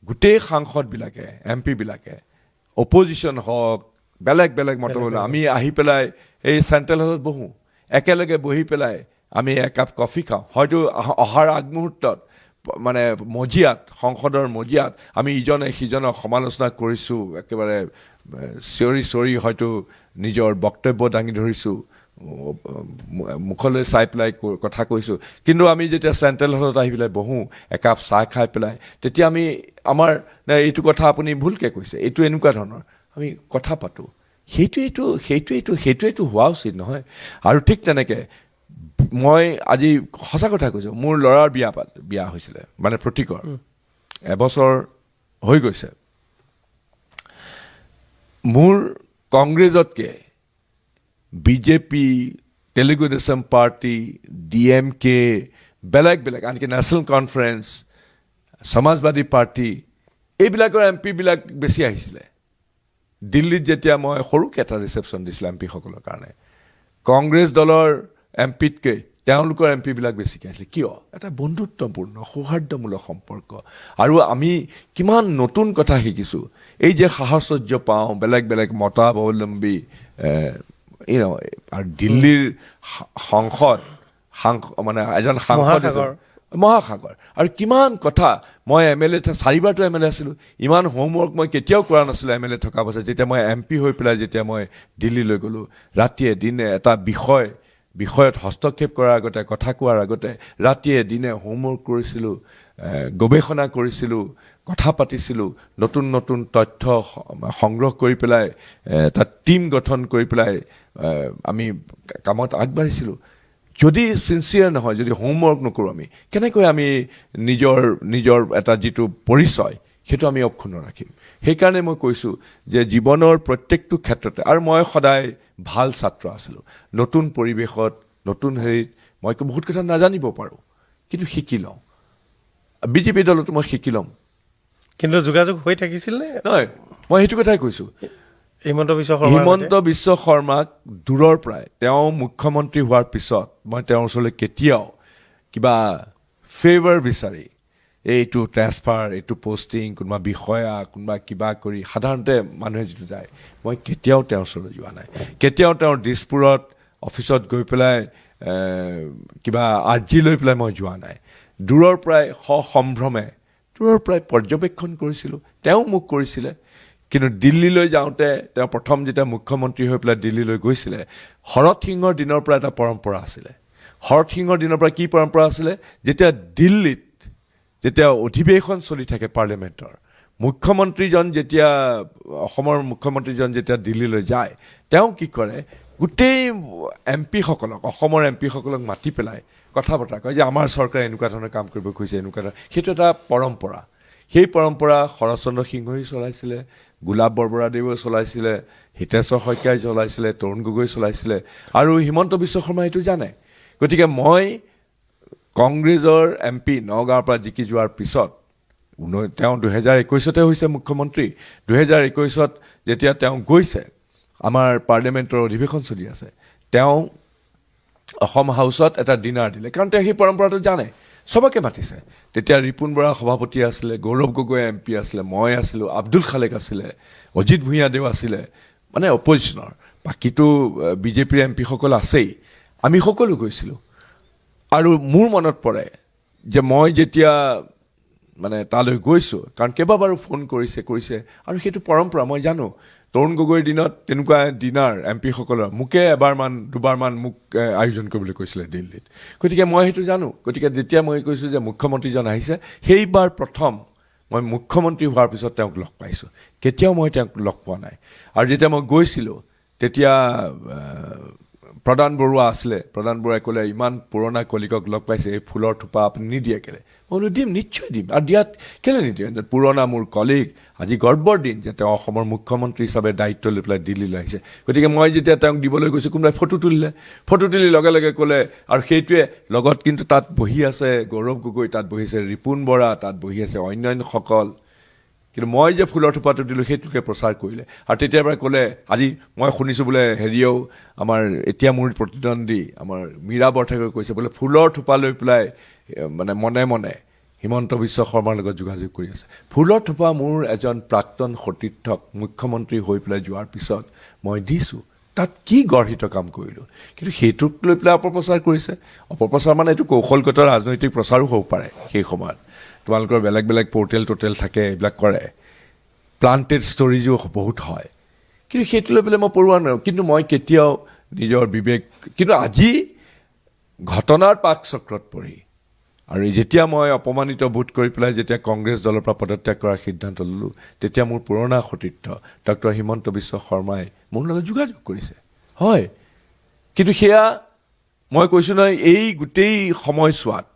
গোটেই সাংসদবিলাকে এমপিবিলাকে অপজিশ্যন হওক বেলেগ বেলেগ মতলব আমি আহি পেলাই এই চেণ্ট্ৰেল হলত বহোঁ একেলগে বহি পেলাই আমি একাপ কফি খাওঁ হয়তো অহাৰ আগমুহূৰ্তত সংসদৰ মজিয়াত আমি ইজনে সিজনক সমালোচনা কৰিছোঁ একেবাৰে চিঞৰি হয়তো নিজৰ বক্তব্য দাঙি ধৰিছোঁ মুখলৈ চাই পেলাই কথা কৈছোঁ কিন্তু আমি যেতিয়া চেণ্ট্ৰেল হলত আহি পেলাই বহোঁ একাপ চাহ খাই পেলাই তেতিয়া আমি আমাৰ এইটো কথা আপুনি ভুলকৈ কৈছে এইটো এনেকুৱা ধৰণৰ আমি কথা পাতোঁ সেইটোৱেইটো হোৱা উচিত নহয় আৰু ঠিক তেনেকৈ মই আজি সঁচা কথা কৈছোঁ মোৰ ল'ৰাৰ বিয়া হৈছিলে প্ৰতীকৰ এবছৰ হৈ গৈছে মোৰ কংগ্ৰেছতকৈ BJP Telugu Desam party DMK বেলেগ বেলেগ আনকি নেশ্যনেল কনফাৰেন্স সমাজবাদী পাৰ্টি এইবিলাকৰ এমপিবিলাক বেছি আহিছিলে দিল্লীত যেতিয়া মই সৰুকৈ এটা ৰিচেপশ্যন দিছিলোঁ এমপিসকলৰ কাৰণে কংগ্ৰেছ দলৰ এমপিতকৈ তেওঁলোকৰ এমপিবিলাক বেছিকৈ আহিছিলে কিয় এটা বন্ধুত্বপূৰ্ণ সৌহাৰ্দ্যমূলক সম্পৰ্ক আৰু আমি কিমান নতুন কথা শিকিছোঁ এই যে সাহচৰ্য পাওঁ বেলেগ বেলেগ মতাৱলম্বী আৰু দিল্লীৰ সংসদ এজন সাংসদ মহাসাগৰ আৰু কিমান কথা মই MLA 4বাৰটো MLA আছিলোঁ ইমান হোমৱৰ্ক মই কেতিয়াও কৰা নাছিলোঁ MLA থকা পাছত যেতিয়া মই MP হৈ পেলাই যেতিয়া মই দিল্লীলৈ গ'লোঁ ৰাতিয়ে দিনে এটা বিষয়ত হস্তক্ষেপ কৰাৰ আগতে কথা কোৱাৰ আগতে ৰাতিয়ে দিনে হোমৱৰ্ক কৰিছিলোঁ গৱেষণা কৰিছিলোঁ কথা পাতিছিলোঁ নতুন নতুন তথ্য সংগ্ৰহ কৰি পেলাই এটা টীম গঠন কৰি পেলাই আমি কামত আগবাঢ়িছিলোঁ যদি চিনচিয়াৰ নহয় যদি হোমৱৰ্ক নকৰোঁ আমি কেনেকৈ আমি নিজৰ এটা যিটো পৰিচয় সেইটো আমি অক্ষুণ্ণ ৰাখিম সেইকাৰণে মই কৈছোঁ যে জীৱনৰ প্ৰত্যেকটো ক্ষেত্ৰতে আৰু মই সদায় ভাল ছাত্ৰ আছিলোঁ নতুন পৰিৱেশত নতুন হেৰিত মই বহুত কথা নাজানিব পাৰোঁ কিন্তু শিকি লওঁ বিজেপি দলতো মই শিকি ল'ম কিন্তু যোগাযোগ হৈ থাকিছিল নে নহয় মই সেইটো কথাই কৈছোঁ হিমন্ত বিশ্ব শৰ্মাক দূৰৰ পৰাই তেওঁ মুখ্যমন্ত্ৰী হোৱাৰ পিছত মই তেওঁৰ ওচৰলৈ কেতিয়াও কিবা ফেভাৰ বিচাৰি এইটো ট্ৰেন্সফাৰ এইটো পষ্টিং কোনোবা বিষয়া কোনোবা কিবা কৰি সাধাৰণতে মানুহে যিটো যায় মই কেতিয়াও তেওঁৰ ওচৰলৈ যোৱা নাই কেতিয়াও তেওঁৰ দিছপুৰত অফিচত গৈ পেলাই কিবা আৰ্জি লৈ পেলাই মই যোৱা নাই দূৰৰ পৰাই সসম্ভ্ৰমে দূৰৰ পৰাই পৰ্যবেক্ষণ কৰিছিলোঁ তেওঁ মোক কৰিছিলে কিন্তু দিল্লীলৈ যাওঁতে তেওঁ প্ৰথম যেতিয়া মুখ্যমন্ত্ৰী হৈ পেলাই দিল্লীলৈ গৈছিলে শৰৎ সিঙৰ দিনৰ পৰা এটা পৰম্পৰা আছিলে হৰত সিঙৰ দিনৰ পৰা কি পৰম্পৰা আছিলে, যেতিয়া দিল্লীত যেতিয়া অধিৱেশন চলি থাকে পাৰ্লিয়ামেণ্টৰ, মুখ্যমন্ত্ৰীজন যেতিয়া অসমৰ মুখ্যমন্ত্ৰীজন যেতিয়া দিল্লীলৈ যায়, তেওঁ কি কৰে, গোটেই এমপিসকলক, অসমৰ এমপিসকলক মাতি পেলাই কথা বতৰা কয় যে আমাৰ চৰকাৰে এনেকুৱা ধৰণৰ কাম কৰিব খুজিছে, এনেকুৱা ধৰণৰ। সেইটো এটা পৰম্পৰা। সেই পৰম্পৰা শৰৎচন্দ্ৰ সিংহই চলাইছিলে, গোলাপ বৰবৰাদেৱেও চলাইছিলে, হিতেশ্বৰ শইকীয়াই চলাইছিলে, তৰুণ গগৈ চলাইছিলে, আৰু হিমন্ত বিশ্ব শৰ্মাই এইটো জানে। গতিকে মই কংগ্ৰেছৰ MP নগাঁৱৰ পৰা জিকি যোৱাৰ পিছত, তেওঁ 2021 হৈছে মুখ্যমন্ত্ৰী। 2021 যেতিয়া তেওঁ গৈছে, আমাৰ পাৰ্লিয়ামেণ্টৰ অধিৱেশন চলি আছে, তেওঁ অসম হাউচত এটা ডিনাৰ দিলে, কাৰণ তেওঁ সেই পৰম্পৰাটো জানে, চবকে মাতিছে। তেতিয়া ৰিপুণ বৰা সভাপতি আছিলে, গৌৰৱ গগৈ MP আছিলে, মই আছিলোঁ, আব্দুল খালেক আছিলে, অজিত ভূঞাদেউ আছিলে, মানে অপজিশ্যনৰ। বাকীতো BJPৰ MP সকল আছেই, আমি সকলো গৈছিলোঁ। আৰু মোৰ মনত পৰে যে মই যেতিয়া মানে তালৈ গৈছোঁ, কাৰণ কেইবাবাৰো ফোন কৰিছে, আৰু সেইটো পৰম্পৰা মই জানো। তৰুণ গগৈৰ দিনত তেনেকুৱা ডিনাৰ MP সকলৰ মোকে দুবাৰমান মোক আয়োজন কৰিবলৈ কৈছিলে দিল্লীত। গতিকে মই সেইটো জানো। গতিকে যেতিয়া মই কৈছোঁ যে মুখ্যমন্ত্ৰীজন আহিছে, সেইবাৰ প্ৰথম মই মুখ্যমন্ত্ৰী হোৱাৰ পিছত তেওঁক লগ পাইছোঁ। কেতিয়াও মই তেওঁক লগ পোৱা নাই। আৰু যেতিয়া মই গৈছিলোঁ, তেতিয়া প্ৰধান বৰুৱা আছিলে। প্ৰধান বৰুৱাই ক'লে, ইমান পুৰণা কলিকক লগ পাইছে, এই ফুলৰ থোপা আপুনি নিদিয়ে কেলে? মই বোলো দিম, নিশ্চয় দিম। আৰু দিয়াত কেলে নিদিয়ে? পুৰণা মোৰ কলিগ, আজি গৰ্বৰ দিন যে তেওঁ অসমৰ মুখ্যমন্ত্ৰী হিচাপে দায়িত্ব লৈ পেলাই দিল্লীলৈ আহিছে। গতিকে মই যেতিয়া তেওঁক দিবলৈ গৈছোঁ, কোনোবাই ফটো তুলিলে, ফটো তুলি লগে লগে ক'লে, আৰু সেইটোৱে লগত কিন্তু তাত বহি আছে গৌৰৱ গগৈ, তাত বহি আছে ৰিপুণ বৰা, তাত বহি আছে অন্যান্যসকল। কিন্তু মই যে ফুলৰ থোপাটো দিলোঁ, সেইটোকে প্ৰচাৰ কৰিলে। আৰু তেতিয়াৰ পৰা ক'লে, আজি মই শুনিছোঁ বোলে হেৰিয়েও, আমাৰ এতিয়া মোৰ প্ৰতিদ্বন্দ্বী আমাৰ মীৰা বৰঠাকুৰে কৈছে বোলে, ফুলৰ থোপা লৈ পেলাই মানে মনে মনে হিমন্ত বিশ্ব শৰ্মাৰ লগত যোগাযোগ কৰি আছে। ফুলৰ থোপা মোৰ এজন প্ৰাক্তন সতীৰ্থক মুখ্যমন্ত্ৰী হৈ পেলাই যোৱাৰ পিছত মই দিছোঁ। তাত কি গৰ্হিত কাম কৰিলোঁ? কিন্তু সেইটোক লৈ পেলাই অপপ্ৰচাৰ কৰিছে। অপপ্ৰচাৰ মানে এইটো কৌশলগত ৰাজনৈতিক প্ৰচাৰো হ'ব পাৰে। সেই সময়ত তোমালোকৰ বেলেগ বেলেগ পৰ্টেল থাকে, এইবিলাক কৰে, প্লান্টেড ষ্টৰিজো বহুত হয়। কিন্তু সেইটো লৈ পেলাই মই পৰোৱা নাই। কিন্তু মই কেতিয়াও নিজৰ বিবেক, কিন্তু আজি ঘটনাৰ পাকচক্ৰত পৰি, আৰু যেতিয়া মই অপমানিত বোধ কৰি পেলাই যেতিয়া কংগ্ৰেছ দলৰ পৰা পদত্যাগ কৰাৰ সিদ্ধান্ত ল'লোঁ, তেতিয়া মোৰ পুৰণা সতীৰ্থ ডক্টৰ হিমন্ত বিশ্ব শৰ্মাই মোৰ লগত যোগাযোগ কৰিছে, হয়। কিন্তু সেয়া মই কৈছোঁ নহয়, এই গোটেই সময়ছোৱাত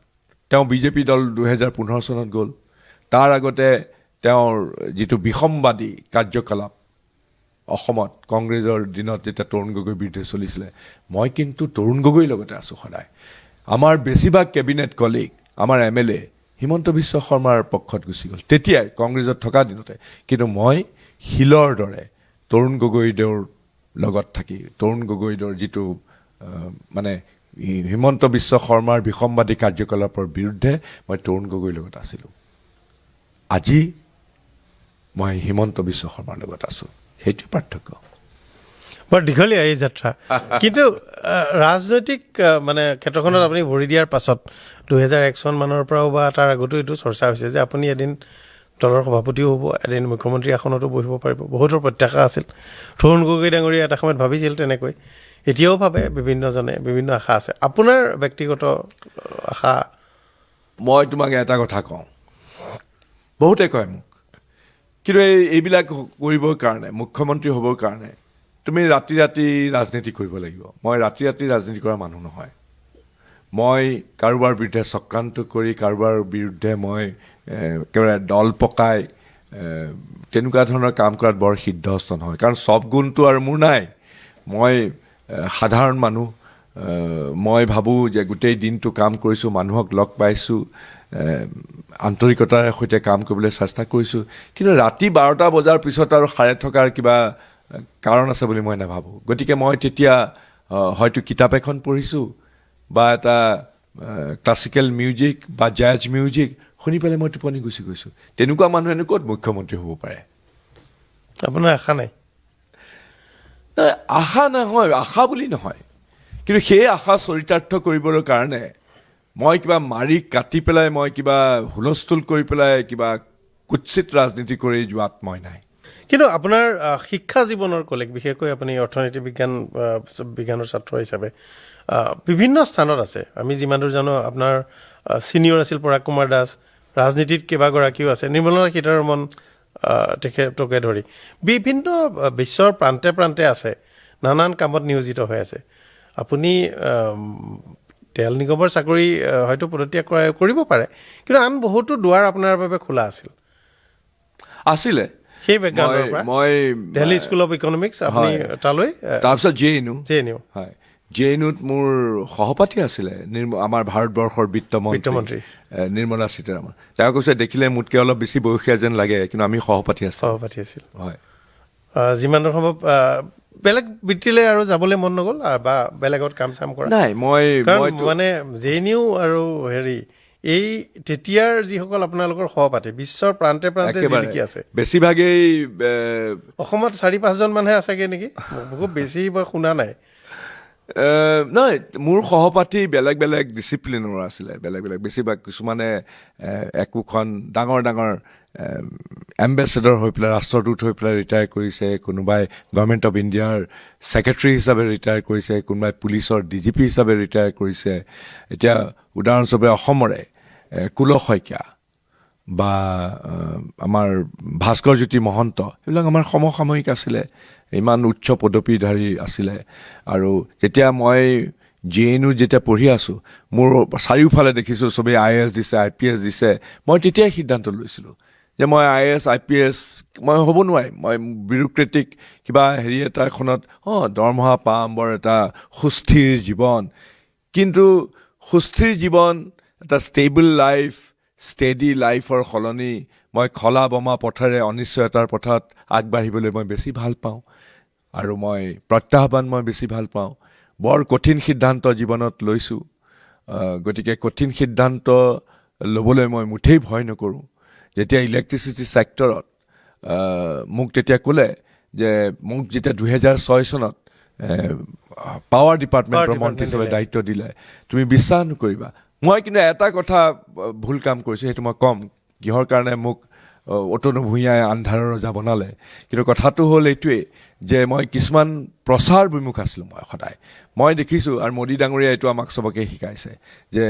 তেওঁ BJP দল 2015 চনত গ'ল। তাৰ আগতে তেওঁৰ যিটো বিসম্বাদী কাৰ্যকলাপ অসমত কংগ্ৰেছৰ দিনত যেতিয়া তৰুণ গগৈৰ বিৰুদ্ধে চলিছিলে, মই কিন্তু তৰুণ গগৈৰ লগতে আছোঁ সদায়। আমাৰ বেছিভাগ কেবিনেট কলিগ, আমাৰ MLA হিমন্ত বিশ্ব শৰ্মাৰ পক্ষত গুচি গ'ল তেতিয়াই কংগ্ৰেছত থকা দিনতে। কিন্তু মই শিলৰ দৰে তৰুণ গগৈদেউৰ লগত থাকি, তৰুণ গগৈদেউৰ যিটো মানে হিমন্ত বিশ্ব শৰ্মাৰ বিসম্বাদী কাৰ্যকলাপৰ বিৰুদ্ধে মই তৰুণ গগৈৰ লগত আছিলোঁ। আজি মই হিমন্ত বিশ্ব শৰ্মাৰ লগত আছোঁ, সেইটো পাৰ্থক্য। বৰ দীঘলীয়া এই যাত্ৰা। কিন্তু ৰাজনৈতিক মানে ক্ষেত্ৰখনত আপুনি ভৰি দিয়াৰ পাছত 2001 চন মানৰ পৰাও বা তাৰ আগতো এইটো চৰ্চা হৈছে যে আপুনি এদিন দলৰ সভাপতিও হ'ব, এদিন মুখ্যমন্ত্ৰী আসনতো বহিব পাৰিব। বহুতৰ প্ৰত্যাশা আছিল। তৰুণ গগৈ ডাঙৰীয়া এটা সময়ত ভাবিছিল তেনেকৈ, এতিয়াও ভাবে বিভিন্নজনে, বিভিন্ন আশা আছে। আপোনাৰ ব্যক্তিগত আশা? মই তোমাক এটা কথা কওঁ, বহুতে কয় মোক, কিন্তু এইবিলাক কৰিবৰ কাৰণে, মুখ্যমন্ত্ৰী হ'বৰ কাৰণে তুমি ৰাতি ৰাতি ৰাজনীতি কৰিব লাগিব। মই ৰাতি ৰাতি ৰাজনীতি কৰা মানুহ নহয়। মই কাৰোবাৰ বিৰুদ্ধে চক্ৰান্ত কৰি, কাৰোবাৰ বিৰুদ্ধে মই একেবাৰে দল পকাই তেনেকুৱা ধৰণৰ কাম কৰাত বৰ সিদ্ধহস্ত নহয়। কাৰণ চব গুণটো আৰু মোৰ নাই। মই সাধাৰণ মানুহ। মই ভাবোঁ যে গোটেই দিনটো কাম কৰিছোঁ, মানুহক লগ পাইছোঁ, আন্তৰিকতাৰ সৈতে কাম কৰিবলৈ চেষ্টা কৰিছোঁ। কিন্তু ৰাতি 12টা বজাৰ পিছত আৰু সাৰে থকাৰ কিবা কাৰণ আছে বুলি মই নাভাবোঁ। গতিকে মই তেতিয়া হয়তো কিতাপ এখন পঢ়িছোঁ, বা এটা ক্লাছিকেল মিউজিক বা জাজ মিউজিক শুনি পেলাই মই টোপনি গুচি গৈছোঁ। তেনেকুৱা মানুহেনো ক'ত মুখ্যমন্ত্ৰী হ'ব পাৰে? আপোনাৰ আশা নাই? আশা নহয়, আশা বুলি নহয়, কিন্তু সেই আশা চৰিতাৰ্থ কৰিবলৈ কাৰণে মই কিবা মাৰি কাটি পেলাই, মই কিবা হুলস্থুল কৰি পেলাই, কিবা কুৎসিত ৰাজনীতি কৰি যোৱাত মই নাই। কিন্তু আপোনাৰ শিক্ষা জীৱনৰ কলেজ বিশেষকৈ আপুনি অৰ্থনীতি বিজ্ঞানৰ ছাত্ৰ হিচাপে বিভিন্ন স্থানত আছে। আমি যিমান দূৰ জানো আপোনাৰ ছিনিয়ৰ আছিল পৰাগ কুমাৰ দাস, ৰাজনীতিত কেইবাগৰাকীও আছে, নিৰ্মলা সীতাৰমণ তেখেতকে ধৰি বিভিন্ন বিশ্বৰ প্ৰান্তে প্ৰান্তে আছে, নানান কামত নিয়োজিত হৈ আছে। আপুনি তেল নিগমৰ চাকৰি হয়তো পদত্যাগ কৰিব পাৰে, কিন্তু আন বহুতো দুৱাৰ আপোনাৰ বাবে খোলা আছিল আছিলে। সেই বেকগ্ৰাউণ্ডৰ পৰা মই দিল্লী স্কুল অফ ইকনমিক্স আপুনি তালৈ তাৰপিছত JNU হয়, JNUত মোৰ সহপাঠী আছিলে আমাৰ ভাৰতবৰ্ষৰ বিত্তমন্ত্ৰী নিৰ্মলা সীতাৰমণ। তেওঁ কৈছে দেখিলে মোতকৈ অলপ বেছি বয়সীয়া যেন লাগে, কিন্তু আমি সহপাঠী আছিল। হয়, যিমান সম্ভৱ বেলেগ বৃত্তিলৈ আৰু যাবলৈ মন নগ'ল বা বেলেগত কাম চাম কৰা নাই। মানে JNU আৰু এই তেতিয়াৰ যিসকল আপোনালোকৰ সহপাঠী বিশ্বৰ প্ৰান্তে প্ৰান্তে জিলিকি আছে, বেছিভাগেই অসমত 4-5জন মানহে আছেগৈ নেকি, বহুত বেছি মই শুনা নাই। নহয়, মোৰ সহপাঠী বেলেগ বেলেগ ডিচিপ্লিনৰ আছিলে, বেলেগ বেছিভাগ কিছুমানে একোখন ডাঙৰ এম্বেচেডৰ হৈ পেলাই, ৰাষ্ট্ৰদূত হৈ পেলাই ৰিটায়াৰ কৰিছে, কোনোবাই গভৰ্ণমেণ্ট অফ ইণ্ডিয়াৰ ছেক্ৰেটাৰী হিচাপে ৰিটায়াৰ কৰিছে, কোনোবাই পুলিচৰ DGP হিচাপে ৰিটায়াৰ কৰিছে। এতিয়া উদাহৰণস্বৰূপে অসমৰে কুল শইকীয়া বা আমাৰ ভাস্কৰ জ্যোতি মহন্ত, এইবিলাক আমাৰ সমসাময়িক আছিলে, ইমান উচ্চ পদবীধাৰী আছিলে। আৰু যেতিয়া মই JNU যেতিয়া পঢ়ি আছোঁ, মোৰ চাৰিওফালে দেখিছোঁ চবেই IAS দিছে, IPS দিছে। মই তেতিয়াই সিদ্ধান্ত লৈছিলোঁ যে মই IAS IPS মই হ'ব নোৱাৰিম। মই বিউৰক্ৰেটিক কিবা এখনত দৰমহা পাম, বৰ এটা সুস্থিৰ জীৱন, কিন্তু সুস্থিৰ জীৱন, এটা ষ্টেবল লাইফ, ষ্টেডি লাইফৰ সলনি মই খলা বমা পথেৰে অনিশ্চয়তাৰ পথত আগবাঢ়িবলৈ মই বেছি ভাল পাওঁ, আৰু মই প্ৰত্যাহ্বান মই বেছি ভাল পাওঁ। বৰ কঠিন সিদ্ধান্ত জীৱনত লৈছোঁ, গতিকে কঠিন সিদ্ধান্ত ল'বলৈ মই মুঠেই ভয় নকৰোঁ। যেতিয়া ইলেক্ট্ৰিচিটি ছেক্টৰত মোক তেতিয়া ক'লে যে মোক যেতিয়া 2006 চনত পাৱাৰ ডিপাৰ্টমেণ্টৰ মন্ত্ৰী হিচাপে দায়িত্ব দিলে, তুমি বিশ্বাস নকৰিবা, মই কিন্তু এটা কথা ভুল কাম কৰিছোঁ, সেইটো মই ক'ম, কিহৰ কাৰণে মোক অতনু ভূঞাই আন্ধাৰৰ ৰজা বনালে। কিন্তু কথাটো হ'ল এইটোৱেই যে মই কিছুমান প্ৰচাৰ বিমুখ আছিলোঁ। মই সদায় দেখিছোঁ, আৰু মোদী ডাঙৰীয়াই এইটো আমাক চবকে শিকাইছে যে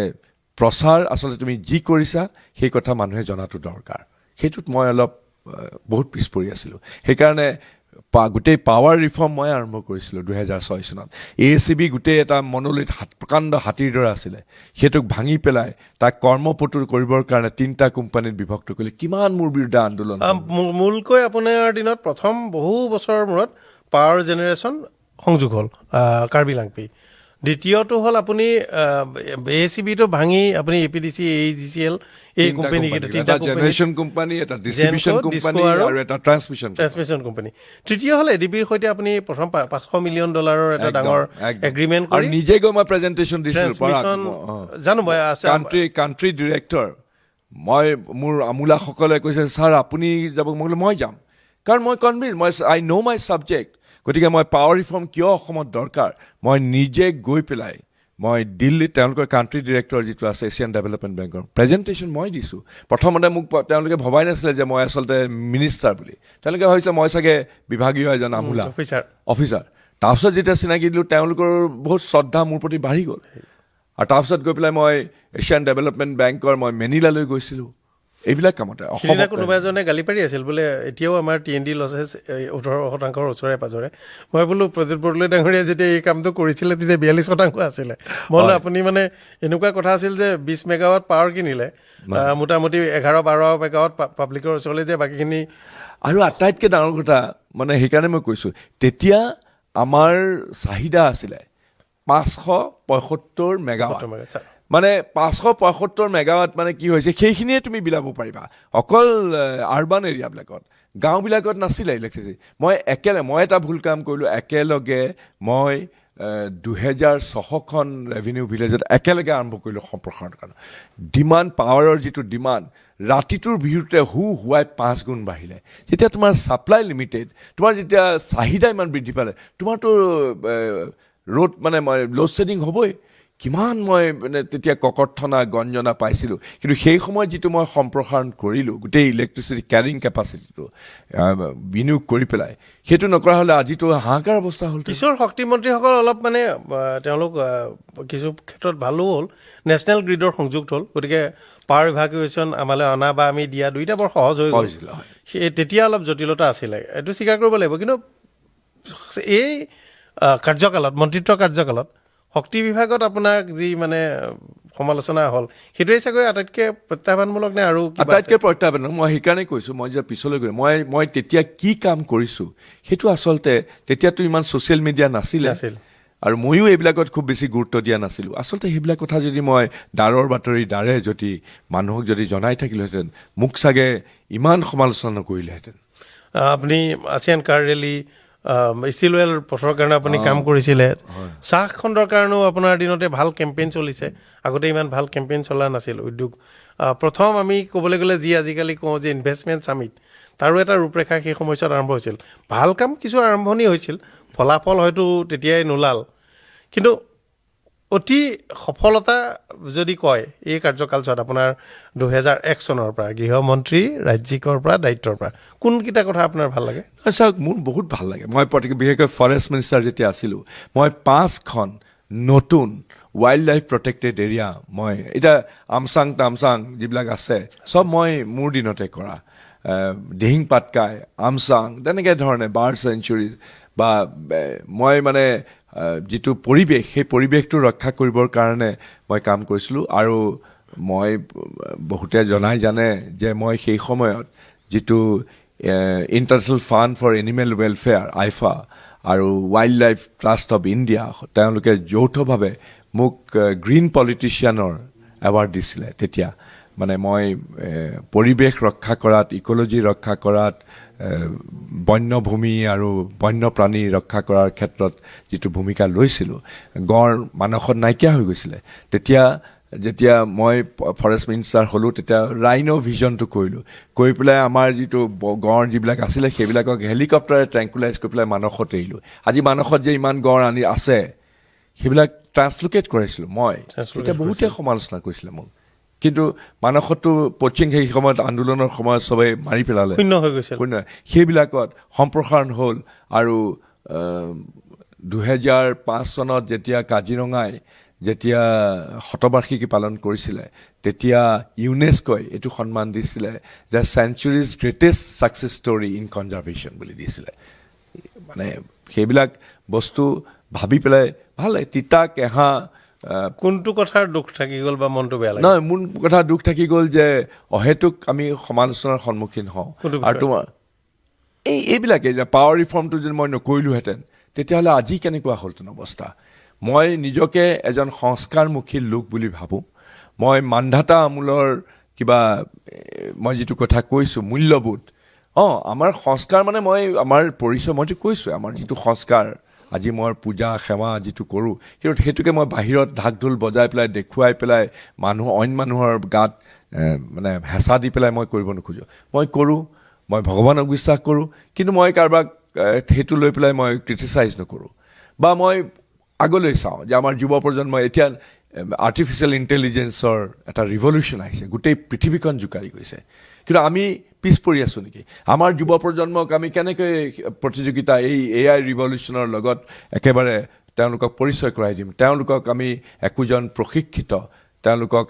প্ৰচাৰ আচলতে তুমি যি কৰিছা সেই কথা মানুহে জনাটো দৰকাৰ। সেইটোত মই বহুত পিছ পৰি আছিলোঁ। সেইকাৰণে গোটেই পাৱাৰ ৰিফৰ্ম মই আৰম্ভ কৰিছিলোঁ 2006 চনত। ACB গোটেই এটা মনোলিত প্ৰকাণ্ড হাতীৰ দৰে আছিলে, সেইটোক ভাঙি পেলাই তাক কৰ্মপটু কৰিবৰ কাৰণে 3টা কোম্পানীত বিভক্ত কৰিলে। কিমান মোৰ বিৰুদ্ধে আন্দোলন। মূলকৈ আপোনাৰ দিনত প্ৰথম বহু বছৰৰ মূৰত পাৱাৰ জেনেৰেশ্যন সংযোগ হ'ল কাৰ্বি লাংপি। দ্বিতীয়টো হ'ল আপুনি ACBটো ভাঙি আপুনি APDC, AEGCL এই কোম্পানীকেইটা, 3টা জেনেৰেশ্যন কোম্পানী, এটা ডিষ্ট্ৰিবিউশ্যন কোম্পানী আৰু এটা ট্ৰান্সমিশ্যন কোম্পানী। তৃতীয় হ'ল ADBৰ সৈতে আপুনি প্ৰথম $500 মিলিয়ন এটা ডাঙৰ এগ্ৰিমেণ্ট কৰি নিজে গৈ মই প্ৰেজেণ্টেশ্যন দিছিলোঁ। জানো মই আছে কাণ্ট্ৰি ডিৰেক্টৰ, মোৰ আমোলাসকলে কৈছে ছাৰ আপুনি যাব, মই যাম, কাৰণ মই কনভিন্স, আই ন' মাই ছাবজেক্ট। গতিকে মই পাৱাৰ ৰিফৰ্ম কিয় অসমত দৰকাৰ, মই নিজে গৈ পেলাই মই দিল্লীত তেওঁলোকৰ কাণ্ট্ৰি ডিৰেক্টৰ যিটো আছে এছিয়ান ডেভেলপমেণ্ট বেংকৰ প্ৰেজেণ্টেশ্যন মই দিছোঁ। প্ৰথমতে মোক তেওঁলোকে ভবাই নাছিলে যে মই আচলতে মিনিষ্টাৰ বুলি, তেওঁলোকে ভাবিছে মই চাগে বিভাগীয় এজন আমোলা অফিচাৰ। তাৰপিছত যেতিয়া চিনাকি দিলোঁ, তেওঁলোকৰ বহুত শ্ৰদ্ধা মোৰ প্ৰতি বাঢ়ি গ'ল। আৰু তাৰপিছত গৈ পেলাই মই এছিয়ান ডেভেলপমেণ্ট বেংকৰ মই মেনিলালৈ গৈছিলোঁ। এইবিলাক কামতে কোনোবা এজনে গালি পাৰি আছিল বোলে এতিয়াও আমাৰ TND লছেছ 18% ওচৰে পাজৰে। মই বোলো প্ৰদ্যুৎ বৰদলৈ ডাঙৰীয়াই যেতিয়া এই কামটো কৰিছিলে তেতিয়া 42% আছিলে। মই বোলো আপুনি মানে এনেকুৱা কথা আছিল যে 20 মেগাৱাট পাৱাৰ কিনিলে, মোটামুটি 11-12 মেগাৱাট পাব্লিকৰ ওচৰলৈ যে বাকীখিনি। আৰু আটাইতকৈ ডাঙৰ কথা মানে সেইকাৰণে মই কৈছোঁ, তেতিয়া আমাৰ চাহিদা আছিলে 575 মেগাৱাট। মানে 575 মেগাৱাট মানে কি হৈছে, সেইখিনিয়ে তুমি বিলাব পাৰিবা অকল আৰ্বান এৰিয়াবিলাকত, গাঁওবিলাকত নাছিলে ইলেক্ট্ৰিচিটি। মই এটা ভুল কাম কৰিলোঁ, একেলগে মই 2600খন ৰেভিনিউ ভিলেজত একেলগে আৰম্ভ কৰিলোঁ সম্প্ৰসাৰণৰ কাৰণে। ডিমাণ্ড, পাৱাৰৰ যিটো ডিমাণ্ড ৰাতিটোৰ ভিতৰতে হুৱাই 5 গুণ বাঢ়িলে। যেতিয়া তোমাৰ ছাপ্লাই লিমিটেড, তোমাৰ যেতিয়া চাহিদা ইমান বৃদ্ধি পালে, তোমাৰতো লোড শ্বেডিং হ'বই। কিমান মই মানে তেতিয়া ককৰ্থনা গঞ্জনা পাইছিলোঁ কিন্তু সেই সময়ত যিটো মই সম্প্ৰসাৰণ কৰিলোঁ গোটেই ইলেক্ট্ৰিচিটি কেৰিং কেপাচিটিটো বিনিয়োগ কৰি পেলাই সেইটো নকৰা হ'লে আজিতো হাহাকাৰ অৱস্থা হ'ল কিশোৰ শক্তিমন্ত্ৰীসকল অলপ মানে তেওঁলোক কিছু ক্ষেত্ৰত ভালো হ'ল নেশ্যনেল গ্ৰিডৰ সংযুক্ত হ'ল গতিকে পাৱাৰ ইভাকুৱেশ্যন আমালৈ অনা বা আমি দিয়া দুইটা বৰ সহজ হৈ গ'ল তেতিয়া অলপ জটিলতা আছিলে এইটো স্বীকাৰ কৰিব লাগিব কিন্তু এই কাৰ্যকালত মন্ত্ৰিত্ব কাৰ্যকালত শক্তি বিভাগত আপোনাক যি মানে সমালোচনা হ'ল সেইটোৱে চাগৈ আটাইতকৈ প্ৰত্যাহ্বানমূলক নে আৰু আটাইতকৈ প্ৰত্যাহ্বান মই সেইকাৰণে কৈছোঁ মই যে পিছলৈ গৈ মই তেতিয়া কি কাম কৰিছোঁ সেইটো আচলতে তেতিয়াতো ইমান ছ'চিয়েল মিডিয়া নাছিল আৰু ময়ো এইবিলাকত খুব বেছি গুৰুত্ব দিয়া নাছিলোঁ আচলতে সেইবিলাক কথা যদি মই দাৰৰ বাতৰি দ্বাৰে যদি মানুহক যদি জনাই থাকিলোহেঁতেন মোক চাগে ইমান সমালোচনা নকৰিলেহেঁতেন আপুনি ASEAN car rally Stilwell পথৰ কাৰণে আপুনি কাম কৰিছিলে চাহ খণ্ডৰ কাৰণেও আপোনাৰ দিনতে ভাল কেম্পেইন চলিছে আগতে ইমান ভাল কেম্পেইন চলা নাছিল উদ্যোগ প্ৰথম আমি ক'বলৈ গ'লে যি আজিকালি কওঁ যে ইনভেষ্টমেণ্ট ছামিট তাৰো এটা ৰূপৰেখা সেই সময়ছোৱাত আৰম্ভ হৈছিল ভাল কাম কিছু আৰম্ভণি হৈছিল ফলাফল হয়তো তেতিয়াই নোলাল কিন্তু অতি সফলতা যদি কয় এই কাৰ্যকালছোৱাত আপোনাৰ 2001 চনৰ পৰা গৃহমন্ত্ৰী ৰাজ্যিকৰ পৰা দায়িত্বৰ পৰা কোনকেইটা কথা আপোনাৰ ভাল লাগে চাওক মোৰ বহুত ভাল লাগে মই বিশেষকৈ ফৰেষ্ট মিনিষ্টাৰ যেতিয়া আছিলোঁ মই 5খন নতুন ৱাইল্ড লাইফ প্ৰটেক্টেড এৰিয়া মই এতিয়া আমচাং তামচাং যিবিলাক আছে চব মই মোৰ দিনতে কৰা দিহিং পাটকাই আমচাং তেনেকৈ ধৰণে বাৰ্ড চেঞ্চুৰী বা মই মানে যিটো পৰিৱেশ সেই পৰিৱেশটো ৰক্ষা কৰিবৰ কাৰণে মই কাম কৰিছিলোঁ আৰু মই বহুতে জানে যে মই সেই সময়ত যিটো international fund for animal welfare আইফা আৰু wildlife trust of India তেওঁলোকে যৌথভাৱে মোক গ্ৰীণ পলিটিচিয়ানৰ এৱাৰ্ড দিছিলে তেতিয়া মানে মই পৰিৱেশ ৰক্ষা কৰাত ইক'লজি ৰক্ষা কৰাত বন্যভূমি আৰু বন্যপ্ৰাণী ৰক্ষা কৰাৰ ক্ষেত্ৰত যিটো ভূমিকা লৈছিলোঁ গড় মানসত নাইকিয়া হৈ গৈছিলে যেতিয়া মই ফৰেষ্ট মিনিষ্টাৰ হ'লোঁ তেতিয়া ৰাইনো ভিজনটো কৰিলোঁ কৰি পেলাই আমাৰ যিটো গড় যিবিলাক আছিলে সেইবিলাকক হেলিকপ্টাৰে ট্ৰেংকুলাইজ কৰি পেলাই মানসত এৰিলোঁ আজি মানসত যে ইমান গড় আছে সেইবিলাক ট্ৰান্সলোকেট কৰাইছিলোঁ মই তেতিয়া বহুতে সমালোচনা কৰিছিলে মোক কিন্তু মানসতো পশ্চিম সেই সময়ত আন্দোলনৰ সময়ত চবেই মাৰি পেলালে শূন্য হৈ গৈছিল সেইবিলাকত সম্প্ৰসাৰণ হ'ল আৰু 2005 চনত যেতিয়া কাজিৰঙাই যেতিয়া শতবাৰ্ষিকী পালন কৰিছিলে তেতিয়া ইউনেস্কোই এইটো সন্মান দিছিলে যে sanctuaries greatest success story in conservation বুলি দিছিলে মানে সেইবিলাক বস্তু ভাবি পেলাই ভাল লাগে তিতা কেঁহা কোনটো কথাৰ দুখ থাকি গ'ল বা মনটো বেয়া লাগে নহয় মোৰ কথা দুখ থাকি গ'ল যে অহেতুক আমি সমালোচনাৰ সন্মুখীন হওঁ আৰু তোমাৰ এইবিলাকে যে পাৱাৰ ৰিফৰ্মটো যদি মই নকৰিলোহেঁতেন তেতিয়াহ'লে আজি কেনেকুৱা হ'লহেঁতেন অৱস্থা মই নিজকে এজন সংস্কাৰমুখী লোক বুলি ভাবোঁ মই মান্ধাতা আমোলৰ কিবা মই যিটো কথা কৈছোঁ মূল্যবোধ আমাৰ সংস্কাৰ মানে মই আমাৰ পৰিচয় মইতো কৈছোঁ আমাৰ যিটো সংস্কাৰ আজি মই পূজা সেৱা যিটো কৰোঁ কিন্তু সেইটোকে মই বাহিৰত ঢাক ঢোল বজাই পেলাই দেখুৱাই পেলাই অইন মানুহৰ গাত মানে হেঁচা দি পেলাই মই কৰিব নোখোজোঁ মই কৰোঁ মই ভগৱানক বিশ্বাস কৰোঁ কিন্তু মই কাৰোবাক সেইটো লৈ পেলাই মই ক্ৰিটিচাইজ নকৰোঁ বা মই আগলৈ চাওঁ যে আমাৰ যুৱ প্ৰজন্মই এতিয়া আৰ্টিফিচিয়েল ইণ্টেলিজেঞ্চৰ এটা ৰিভলিউশ্যন আহিছে গোটেই পৃথিৱীখন জোকাৰি গৈছে কিন্তু আমি পিছ পৰি আছোঁ নেকি আমাৰ যুৱ প্ৰজন্মক আমি কেনেকৈ প্ৰতিযোগিতা এই AI ৰিভলিউশ্যনৰ লগত একেবাৰে তেওঁলোকক পৰিচয় কৰাই দিম তেওঁলোকক আমি একোজন প্ৰশিক্ষিত তেওঁলোকক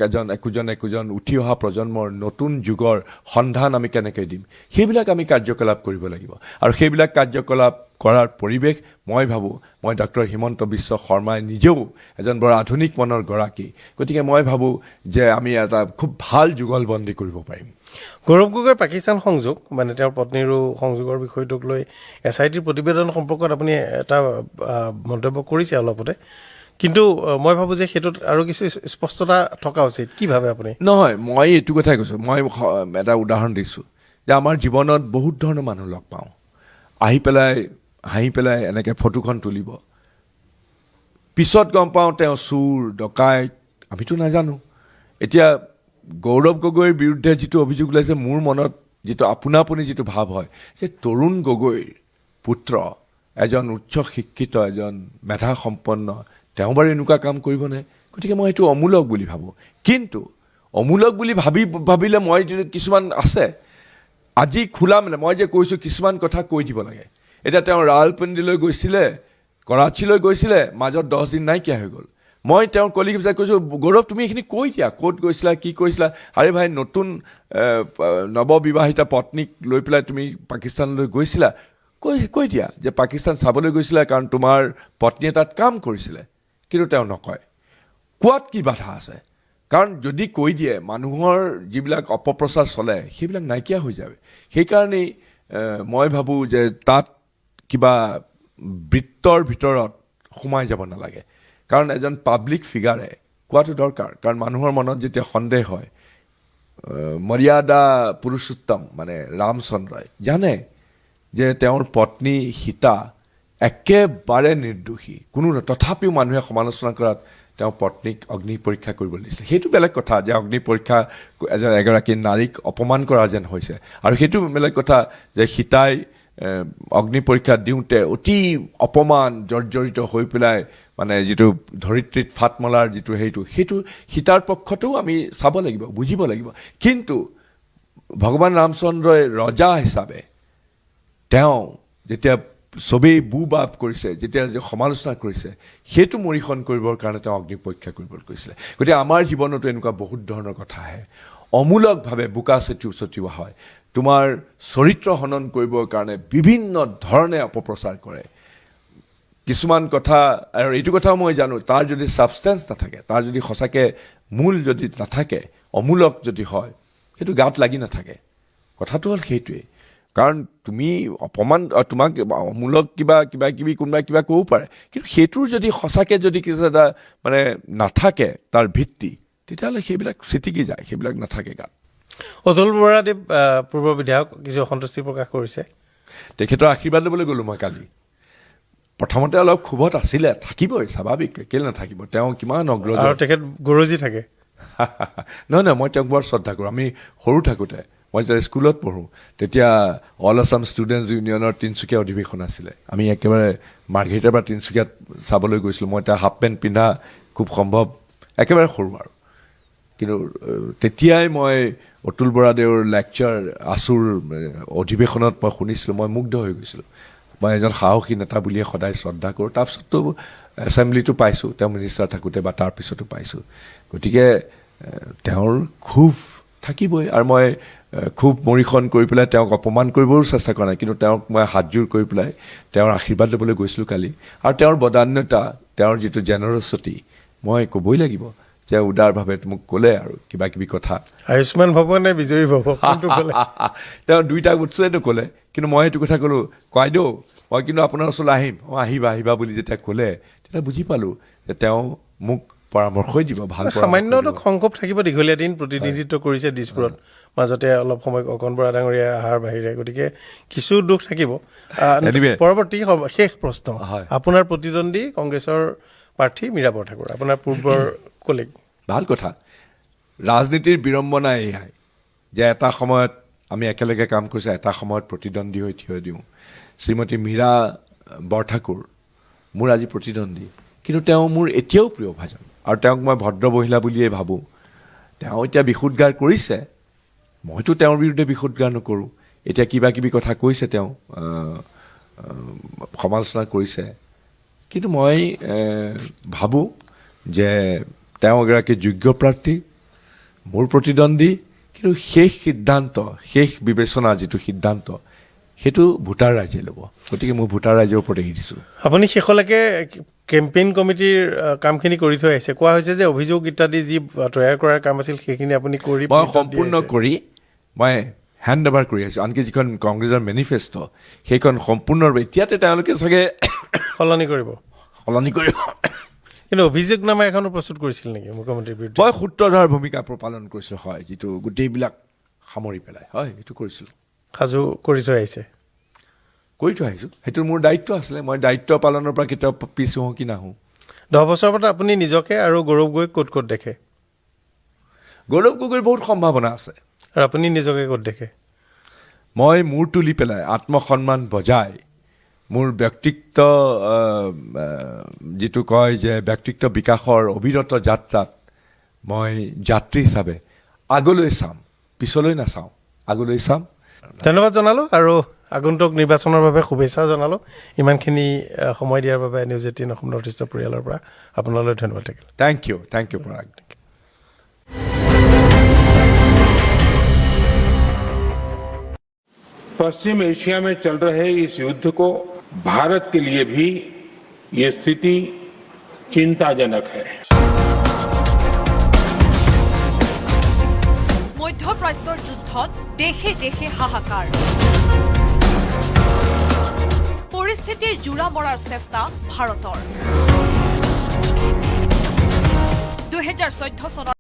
একোজন উঠি অহা প্ৰজন্মৰ নতুন যুগৰ সন্ধান আমি কেনেকৈ দিম সেইবিলাক আমি কাৰ্যকলাপ কৰিব লাগিব আৰু সেইবিলাক কাৰ্যকলাপ কৰাৰ পৰিৱেশ মই ভাবোঁ মই ডক্টৰ হিমন্ত বিশ্ব শৰ্মাই নিজেও এজন বৰ আধুনিক মনৰ গৰাকী গতিকে মই ভাবোঁ যে আমি এটা খুব ভাল যুগলবন্দী কৰিব পাৰিম গৌৰৱ গগৈৰ পাকিস্তান সংযোগ মানে তেওঁৰ পত্নীৰো সংযোগৰ বিষয়টোক লৈ SITৰ প্ৰতিবেদন সম্পৰ্কত আপুনি এটা মন্তব্য কৰিছে অলপতে কিন্তু মই ভাবোঁ যে সেইটোত আৰু কিছু স্পষ্টতা থকা উচিত কি ভাবে আপুনি নহয় মই এইটো কথাই কৈছোঁ মই এটা উদাহৰণ দিছোঁ যে আমাৰ জীৱনত বহুত ধৰণৰ মানুহ লগ পাওঁ আহি পেলাই হাঁহি পেলাই এনেকৈ ফটোখন তুলিব পিছত গম পাওঁ তেওঁ চোৰ ডকাইত আমিতো নাজানো এতিয়া গৌৰৱ গগৈৰ বিৰুদ্ধে যিটো অভিযোগ ওলাইছে মোৰ মনত যিটো আপোনাপুনি যিটো ভাৱ হয় যে তৰুণ গগৈৰ পুত্ৰ এজন উচ্চ শিক্ষিত এজন মেধাসম্পন্ন তেওঁ বাৰু এনেকুৱা কাম কৰিবনে গতিকে মই এইটো অমূলক বুলি ভাবোঁ। কিন্তু অমূলক বুলি ভাবিলে মই কিছুমান আছে আজি খোলা মানে মই যে কৈছোঁ কিছুমান কথা কৈ দিব লাগে। এতিয়া তেওঁ ৰাৱলপিণ্ডিলৈ গৈছিলে, কৰাচীলৈ গৈছিলে, মাজত 10 দিন নাইকিয়া হৈ গ'ল। মই তেওঁৰ কলিগ হিচাপে কৈছোঁ, গৌৰৱ তুমি এইখিনি কৈ দিয়া, ক'ত গৈছিলা, কি কৰিছিলা? আৰে ভাই, নতুন নৱবিবাহিতা পত্নীক লৈ পেলাই তুমি পাকিস্তানলৈ গৈছিলা, কৈ দিয়া যে পাকিস্তান চাবলৈ গৈছিলা কাৰণ তোমাৰ পত্নীয়ে তাত কাম কৰিছিলে। কিন্তু তেওঁ নকয়। কোৱাত কি বাধা আছে? কাৰণ যদি কৈ দিয়ে মানুহৰ যিবিলাক অপপ্ৰচাৰ চলে সেইবিলাক নাইকিয়া হৈ যাবে। সেইকাৰণেই মই ভাবোঁ যে তাত কিবা বৃত্তৰ ভিতৰত সোমাই যাব নালাগে। কাৰণ এজন পাব্লিক ফিগাৰে কোৱাটো দৰকাৰ। কাৰণ মানুহৰ মনত যেতিয়া সন্দেহ হয়, মৰ্যাদা পুৰুষোত্তম মানে ৰামচন্দ্ৰই জানে যে তেওঁৰ পত্নী সীতা একেবাৰে নিৰ্দোষী, কোনো তথাপিও মানুহে সমালোচনা কৰাত তেওঁ পত্নীক অগ্নি পৰীক্ষা কৰিব দিছিলে। সেইটো বেলেগ কথা যে অগ্নি পৰীক্ষা এগৰাকী নাৰীক অপমান কৰা যেন হৈছে, আৰু সেইটো বেলেগ কথা যে সীতাই অগ্নি পৰীক্ষা দিওঁতে অতি অপমান জৰ্জৰিত হৈ পেলাই মানে যিটো ধৰিত্ৰীত ফাট মলাৰ যিটো সেইটো সীতাৰ পক্ষতো আমি চাব লাগিব, বুজিব লাগিব। কিন্তু ভগৱান ৰামচন্দ্ৰই ৰজা হিচাপে তেওঁ যেতিয়া চবেই বাপ কৰিছে, যেতিয়া সমালোচনা কৰিছে, সেইটো মৰিখন কৰিবৰ কাৰণে তেওঁ অগ্নি পৰীক্ষা কৰিবলৈ কৈছিলে। গতিকে আমাৰ জীৱনতো এনেকুৱা বহুত ধৰণৰ কথা আহে, অমূলকভাৱে বোকা ছটিওৱা হয়। তোমাৰ চৰিত্ৰ হনন কৰিবৰ কাৰণে বিভিন্ন ধৰণে অপপ্ৰচাৰ কৰে কিছুমান কথা। আৰু এইটো কথাও মই জানো, তাৰ যদি ছাবষ্টেঞ্চ নাথাকে, তাৰ যদি সঁচাকৈ মূল যদি নাথাকে, অমূলক যদি হয়, সেইটো গাত লাগি নাথাকে। কথাটো হ'ল সেইটোৱেই। কাৰণ তুমি তোমাক অমূলক কিবা কোনোবাই কিবা ক'ব পাৰে, কিন্তু সেইটোৰ যদি সঁচাকৈ যদি কিছু এটা মানে নাথাকে তাৰ ভিত্তি, তেতিয়াহ'লে সেইবিলাক চিটিকি যায়, সেইবিলাক নাথাকে গাত। অতুল বৰাদেৱ পূৰ্ব বিধায়ক কিছু অসন্তুষ্টি প্ৰকাশ কৰিছে। তেখেতৰ আশীৰ্বাদ ল'বলৈ গ'লোঁ মই কালি। প্ৰথমতে অলপ ক্ষোভত আছিলে, থাকিবই স্বাভাৱিক, কেলৈ নাথাকিব, তেওঁ কিমান অগ্ৰজ। আৰু তেখেত গৰজি থাকে। নহয়, মই তেওঁক বৰ শ্ৰদ্ধা কৰোঁ। আমি সৰু থাকোঁতে মই যেতিয়া স্কুলত পঢ়োঁ, তেতিয়া অল আছাম ষ্টুডেণ্টছ ইউনিয়নৰ তিনিচুকীয়া অধিৱেশন আছিলে। আমি একেবাৰে মাৰ্ঘেৰিটাৰ পৰা তিনিচুকীয়াত চাবলৈ গৈছিলোঁ। মই এতিয়া হাফ পেণ্ট পিন্ধা খুব সম্ভৱ একেবাৰে সৰু আৰু। কিন্তু তেতিয়াই মই অতুল বৰাদেৱৰ লেকচাৰ আছুৰ অধিৱেশনত মই শুনিছিলোঁ, মই মুগ্ধ হৈ গৈছিলোঁ। মই এজন সাহসী নেতা বুলিয়ে সদায় শ্ৰদ্ধা কৰোঁ। তাৰপিছততো এছেম্বলিটো পাইছোঁ, তেওঁ মিনিষ্টাৰ থাকোঁতে বা তাৰপিছতো পাইছোঁ। গতিকে তেওঁৰ ক্ষোভ থাকিবই, আৰু মই খুব মৰিখন কৰি পেলাই তেওঁক অপমান কৰিবও চেষ্টা কৰা নাই, কিন্তু তেওঁক মই হাতযোৰ কৰি পেলাই তেওঁৰ আশীৰ্বাদ ল'বলৈ গৈছিলোঁ কালি। আৰু তেওঁৰ বদান্যতা, তেওঁৰ যিটো জেনেৰচিটি, মই ক'বই লাগিব যে উদাৰভাৱে মোক ক'লে আৰু কিবা কিবি কথা। আয়ুষ্মান ভৱ নে বিজয়ী ভৱ, তেওঁ দুইটা উৎসৱেতো ক'লে, কিন্তু মই এইটো কথা ক'লোঁ, কয়দেউ মই কিন্তু আপোনাৰ ওচৰলৈ আহিম। আহিবা বুলি যেতিয়া ক'লে, তেতিয়া বুজি পালোঁ যে তেওঁ মোক পৰামৰ্শই দিব, ভাল সামান্যটো সংক্ষোভ থাকিব। দীঘলীয়া দিন প্ৰতিনিধিত্ব কৰিছে দিছপুৰত, মাজতে অলপ সময় অকণ বৰা ডাঙৰীয়া অহাৰ বাহিৰে, গতিকে কিছু দুখ থাকিব। পৰৱৰ্তী শেষ প্ৰশ্ন, আপোনাৰ প্ৰতিদ্বন্দ্বী কংগ্ৰেছৰ প্ৰাৰ্থী মীৰা বৰঠাকুৰ, আপোনাৰ পূৰ্বৰ কলিগ। ভাল কথা। ৰাজনীতিৰ বিড়ম্বনা এয়াই যে এটা সময়ত আমি একেলগে কাম কৰিছোঁ, এটা সময়ত প্ৰতিদ্বন্দ্বী হৈ থিয় দিওঁ। শ্ৰীমতী মীৰা বৰঠাকুৰ মোৰ আজি প্ৰতিদ্বন্দ্বী, কিন্তু তেওঁ মোৰ এতিয়াও প্ৰিয় ভাজন, আৰু তেওঁক মই ভদ্ৰ মহিলা বুলিয়েই ভাবোঁ। তেওঁ এতিয়া বিশুদ্ধাৰ কৰিছে, মইতো তেওঁৰ বিৰুদ্ধে বিশুদ্ধাৰ নকৰোঁ। এতিয়া কিবা কিবি কথা কৈছে, তেওঁ সমালোচনা কৰিছে, কিন্তু মই ভাবোঁ যে তেওঁ এগৰাকী যোগ্য প্ৰাৰ্থী, মোৰ প্ৰতিদ্বন্দ্বী। কিন্তু শেষ সিদ্ধান্ত, শেষ বিবেচনা যিটো সিদ্ধান্ত, সেইটো ভোটাৰ ৰাইজে ল'ব। গতিকে মই ভোটাৰ ৰাইজৰ ওপৰত এৰি দিছোঁ। আপুনি শেষলৈকে কেম্পেইন কমিটিৰ কামখিনি কৰি থৈ আহিছে। কোৱা হৈছে যে অভিযোগ ইত্যাদি যি তৈয়াৰ কৰাৰ কাম আছিল সেইখিনি আপুনি কৰি মই সম্পূৰ্ণ কৰি মই হেণ্ড অভাৰ কৰি আহিছোঁ। আনকি যিখন কংগ্ৰেছৰ মেনিফেষ্টো, সেইখন সম্পূৰ্ণৰূপে এতিয়াতে তেওঁলোকে চাগে সলনি কৰিব। কিন্তু অভিযোগনামা এখনো প্ৰস্তুত কৰিছিল নেকি মুখ্যমন্ত্ৰীৰ বিৰুদ্ধে? মই সূত্ৰধাৰ ভূমিকা পালন কৰিছিলোঁ, হয়, যিটো গোটেইবিলাক সামৰি পেলাই, হয়, সেইটো কৰিছিলোঁ। সাজু কৰি থৈ আহিছোঁ। সেইটো মোৰ দায়িত্ব আছিলে। মই দায়িত্ব পালনৰ পৰা কেতিয়াও পিছ হওঁ কি নাহোঁ। 10 বছৰৰ পৰা আপুনি নিজকে আৰু গৌৰৱ গগৈক ক'ত দেখে? গৌৰৱ গগৈৰ বহুত সম্ভাৱনা আছে। আৰু আপুনি নিজকে ক'ত দেখে? মই মূৰ তুলি পেলাই আত্মসন্মান বজাই মোৰ ব্যক্তিত্ব যিটো কয় যে ব্যক্তিত্ব বিকাশৰ অবিৰত যাত্ৰাত মই যাত্ৰী হিচাপে আগলৈ চাম, পিছলৈ নাচাওঁ, আগলৈ চাম। ধন্যবাদ জনালোঁ আৰু আগন্তুক নিৰ্বাচনৰ বাবে শুভেচ্ছা জনালোঁ। ইমানখিনি সময় দিয়াৰ বাবে নিউজ 18 অসম নৰ্থ ইষ্টৰ পৰিয়ালৰ পৰা আপোনালৈ ধন্যবাদ থাকিল। থেংক ইউ পৰাগ। पश्चिम एशिया में चल रहे इस युद्ध को भारत के लिए भी ये स्थिति चिंताजनक है। মধ্যপ্ৰাচ্যৰ যুদ্ধত দেশে দেশে হাহাকাৰ, পৰিস্থিতিৰ জোৰা মৰাৰ চেষ্টা ভাৰতৰ। 2014 চনৰ